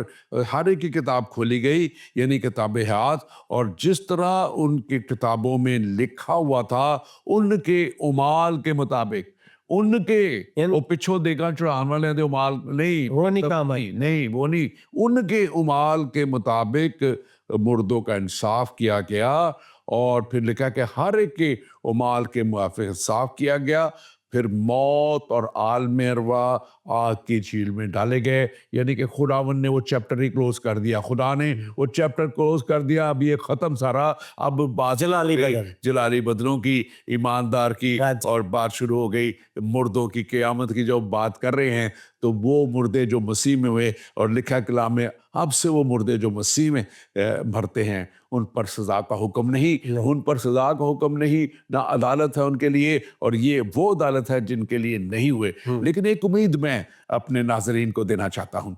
ہر ایک کی کتاب کھولی گئی، یعنی کتاب حیات. اور جس طرح ان کی کتابوں میں لکھا ہوا تھا ان کے اعمال کے مطابق، ان کے وہ پچھو دیکھا چڑھان والے اعمال نہیں، وہ نہیں، ان کے اعمال کے مطابق مردوں کا انصاف کیا گیا. اور پھر لکھا کہ ہر ایک کے اعمال کے موافق انصاف کیا گیا. پھر موت اور عالم ارواح آگ کی جھیل میں ڈالے گئے. یعنی کہ خداوند نے وہ چیپٹر ہی کلوز کر دیا، خدا نے وہ چیپٹر کلوز کر دیا. اب یہ ختم سارا. اب بات جلالی بدلوں کی، ایماندار کی، اور بات شروع ہو گئی مردوں کی. قیامت کی جو بات کر رہے ہیں تو وہ مردے جو مسیح میں ہوئے، اور لکھا کلام میں اب سے وہ مردے جو مسیح میں بھرتے ہیں ان پر سزا کا حکم نہیں، ان پر سزا کا حکم نہیں، نہ عدالت ہے ان کے لیے. اور یہ وہ عدالت ہے جن کے لیے نہیں ہوئے. لیکن ایک امید میں اپنے ناظرین کو دینا چاہتا ہوں.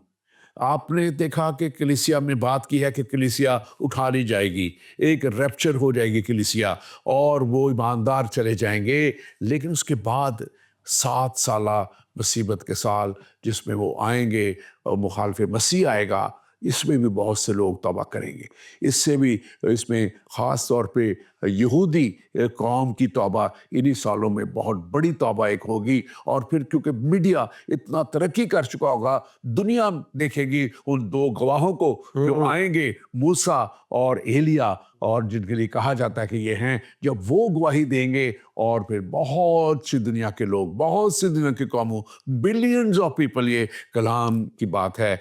آپ نے دیکھا کہ کلیسیا میں بات کی ہے کہ کلیسیا اٹھا لی جائے گی، ایک ریپچر ہو جائے گی کلیسیا، اور وہ ایماندار چلے جائیں گے. لیکن اس کے بعد 7 سالہ مصیبت کے سال جس میں وہ آئیں گے، اور مخالف مسیح آئے گا، اس میں بھی بہت سے لوگ توبہ کریں گے. اس میں خاص طور پہ یہودی قوم کی توبہ انہی سالوں میں بہت بڑی توبہ ایک ہوگی. اور پھر کیونکہ میڈیا اتنا ترقی کر چکا ہوگا، دنیا دیکھے گی ان 2 گواہوں کو جو آئیں گے، موسیٰ اور ایلیا، اور جن کے لیے کہا جاتا ہے کہ یہ ہیں. جب وہ گواہی دیں گے اور پھر بہت سی دنیا کے لوگ، بہت سی دنیا کی قوموں، بلینز آف پیپل، یہ کلام کی بات ہے،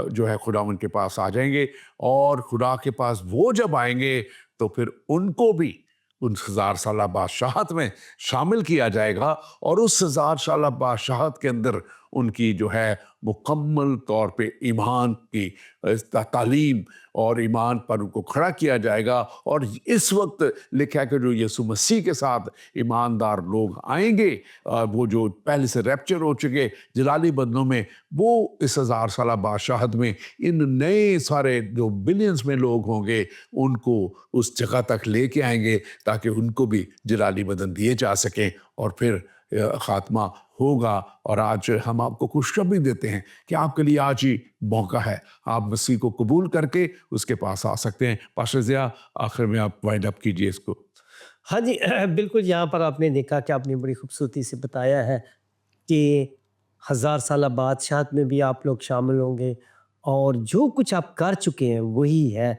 جو ہے خداوند کے پاس آ جائیں گے. اور خدا کے پاس وہ جب آئیں گے تو پھر ان کو بھی ان 1000 سالہ بادشاہت میں شامل کیا جائے گا. اور اس 1000 سالہ بادشاہت کے اندر ان کی جو ہے مکمل طور پہ ایمان کی تعلیم اور ایمان پر ان کو کھڑا کیا جائے گا. اور اس وقت لکھا ہے کہ جو یسوع مسیح کے ساتھ ایماندار لوگ آئیں گے، وہ جو پہلے سے ریپچر ہو چکے جلالی بدنوں میں، وہ اس 1000 سالہ بادشاہت میں ان نئے سارے جو بلینز میں لوگ ہوں گے ان کو اس جگہ تک لے کے آئیں گے تاکہ ان کو بھی جلالی بدن دیے جا سکیں. اور پھر خاتمہ ہوگا. اور آج ہم آپ کو خوشخبری دیتے ہیں کہ آپ کے لیے آج ہی موقع ہے. آپ مسیح کو قبول کر کے اس کے پاس آ سکتے ہیں. پاسٹر ضیاء، آخر میں آپ وائنڈ اپ کیجئے اس کو. ہاں جی، بالکل. یہاں پر آپ نے دیکھا کہ آپ نے بڑی خوبصورتی سے بتایا ہے کہ 1000 سالہ بادشاہت میں بھی آپ لوگ شامل ہوں گے، اور جو کچھ آپ کر چکے ہیں وہی ہے،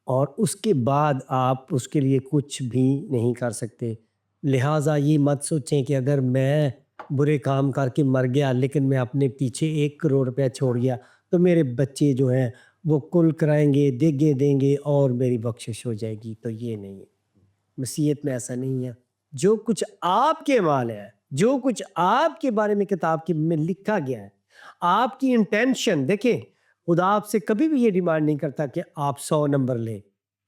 اور اس کے بعد آپ اس کے لیے کچھ بھی نہیں کر سکتے. لہٰذا یہ مت سوچیں کہ اگر میں برے کام کر کے مر گیا لیکن میں اپنے پیچھے 1 کروڑ روپیہ چھوڑ گیا تو میرے بچے جو ہیں وہ کل کرائیں گے، دیگیں دیں گے اور میری بخشش ہو جائے گی. تو یہ نہیں ہے، مسیحیت میں ایسا نہیں ہے. جو کچھ آپ کے مال ہے، جو کچھ آپ کے بارے میں کتاب کی میں لکھا گیا ہے، آپ کی انٹینشن دیکھیں. خدا آپ سے کبھی بھی یہ ڈیمانڈ نہیں کرتا کہ آپ 100 نمبر لیں.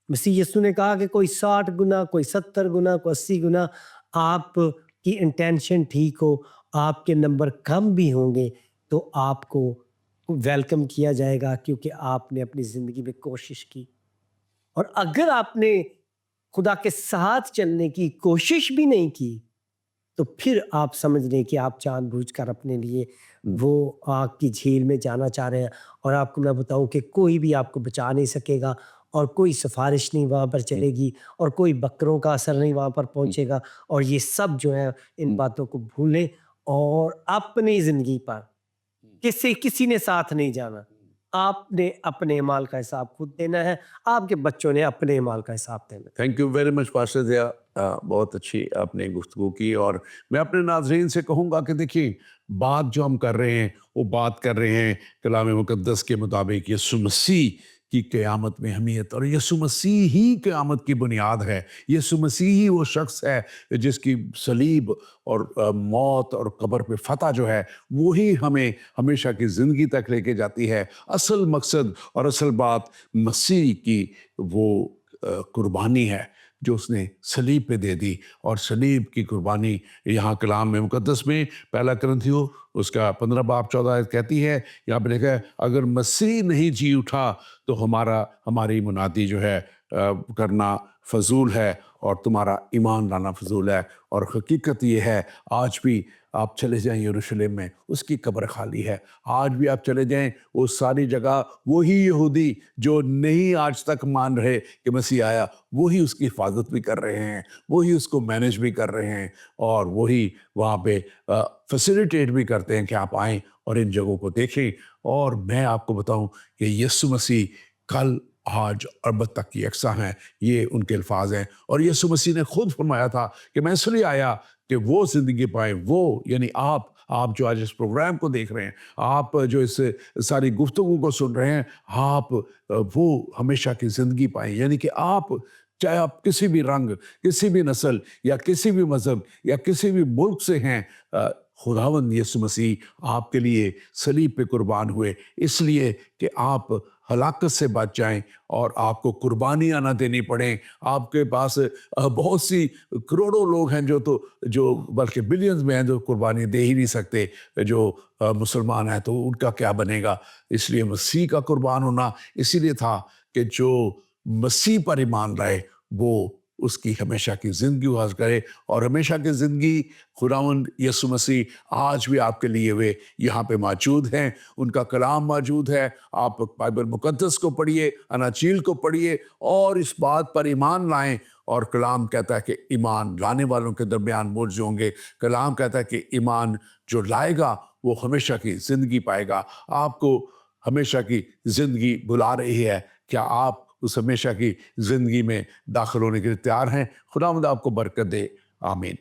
مسیح یسوع نے کہا کہ کوئی 60 گنا، کوئی 70 گنا، کوئی 80 گنا. آپ کی انٹینشن ٹھیک ہو، آپ کے نمبر کم بھی ہوں گے تو آپ کو ویلکم کیا جائے گا، کیونکہ آپ نے اپنی زندگی میں کوشش کی. اور اگر آپ نے خدا کے ساتھ چلنے کی کوشش بھی نہیں کی تو پھر آپ سمجھ لیں کہ آپ جان بوجھ کر اپنے لیے وہ آگ کی جھیل میں جانا چاہ رہے ہیں. اور آپ کو میں بتاؤں کہ کوئی بھی آپ کو بچا نہیں سکے گا، اور کوئی سفارش نہیں وہاں پر چلے گی، اور کوئی بکروں کا اثر نہیں وہاں پر پہنچے گا. اور یہ سب جو ہے ان باتوں کو بھولیں اور اپنی زندگی پر کسی نے ساتھ نہیں جانا. آپ نے اپنے اعمال کا حساب خود دینا ہے، آپ کے بچوں نے اپنے اعمال کا حساب دینا ہے. Thank you very much pastor Zia. بہت اچھی آپ نے گفتگو کی. اور میں اپنے ناظرین سے کہوں گا کہ دیکھیں، بات جو ہم کر رہے ہیں وہ بات کر رہے ہیں کلام مقدس کے مطابق یسوع مسیح کی قیامت میں اہمیت. اور یسوع مسیح ہی قیامت کی بنیاد ہے. یسوع مسیح ہی وہ شخص ہے جس کی صلیب اور موت اور قبر پہ فتح جو ہے وہی ہمیں ہمیشہ کی زندگی تک لے کے جاتی ہے. اصل مقصد اور اصل بات مسیح کی وہ قربانی ہے جو اس نے صلیب پہ دے دی. اور صلیب کی قربانی یہاں کلام میں مقدس میں 1 کرنتھیوں اس کا 15 باب 14 آیت کہتی ہے، یہاں پہ لکھا ہے اگر مسیح نہیں جی اٹھا تو ہماری منادی جو ہے کرنا فضول ہے اور تمہارا ایمان لانا فضول ہے. اور حقیقت یہ ہے، آج بھی آپ چلے جائیں یروشلم میں، اس کی قبر خالی ہے. آج بھی آپ چلے جائیں اس ساری جگہ، وہی یہودی جو نہیں آج تک مان رہے کہ مسیح آیا، وہی اس کی حفاظت بھی کر رہے ہیں، وہی اس کو مینیج بھی کر رہے ہیں، اور وہی وہاں پہ فیسیلیٹیٹ بھی کرتے ہیں کہ آپ آئیں اور ان جگہوں کو دیکھیں. اور میں آپ کو بتاؤں کہ یسوع مسیح کل، آج اور ابد تک کی یکساں ہیں. یہ ان کے الفاظ ہیں. اور یسوع مسیح نے خود فرمایا تھا کہ میں اس لیے آیا کہ وہ زندگی پائیں، وہ یعنی آپ جو آج اس پروگرام کو دیکھ رہے ہیں، آپ جو اس ساری گفتگو کو سن رہے ہیں، آپ وہ ہمیشہ کی زندگی پائیں. یعنی کہ آپ چاہے آپ کسی بھی رنگ، کسی بھی نسل یا کسی بھی مذہب یا کسی بھی ملک سے ہیں، خداوند یسوع مسیح آپ کے لیے صلیب پہ قربان ہوئے اس لیے کہ آپ ہلاکت سے بچ جائیں اور آپ کو قربانیاں نہ دینی پڑیں. آپ کے پاس بہت سی کروڑوں لوگ ہیں جو بلکہ بلینز میں ہیں جو قربانی دے ہی نہیں سکتے. جو مسلمان ہیں تو ان کا کیا بنے گا؟ اس لیے مسیح کا قربان ہونا اسی لیے تھا کہ جو مسیح پر ایمان لائے وہ اس کی ہمیشہ کی زندگی حاصل کرے. اور ہمیشہ کی زندگی خداوند یسوع مسیح آج بھی آپ کے لیے ہوئے یہاں پہ موجود ہیں. ان کا کلام موجود ہے. آپ بائبل مقدس کو پڑھیے، اناجیل کو پڑھیے اور اس بات پر ایمان لائیں. اور کلام کہتا ہے کہ ایمان لانے والوں کے درمیان معجزے ہوں گے. کلام کہتا ہے کہ ایمان جو لائے گا وہ ہمیشہ کی زندگی پائے گا. آپ کو ہمیشہ کی زندگی بلا رہی ہے. کیا آپ اس ہمیشہ کی زندگی میں داخل ہونے کے لیے تیار ہیں؟ خداوند آپ کو برکت دے. آمین.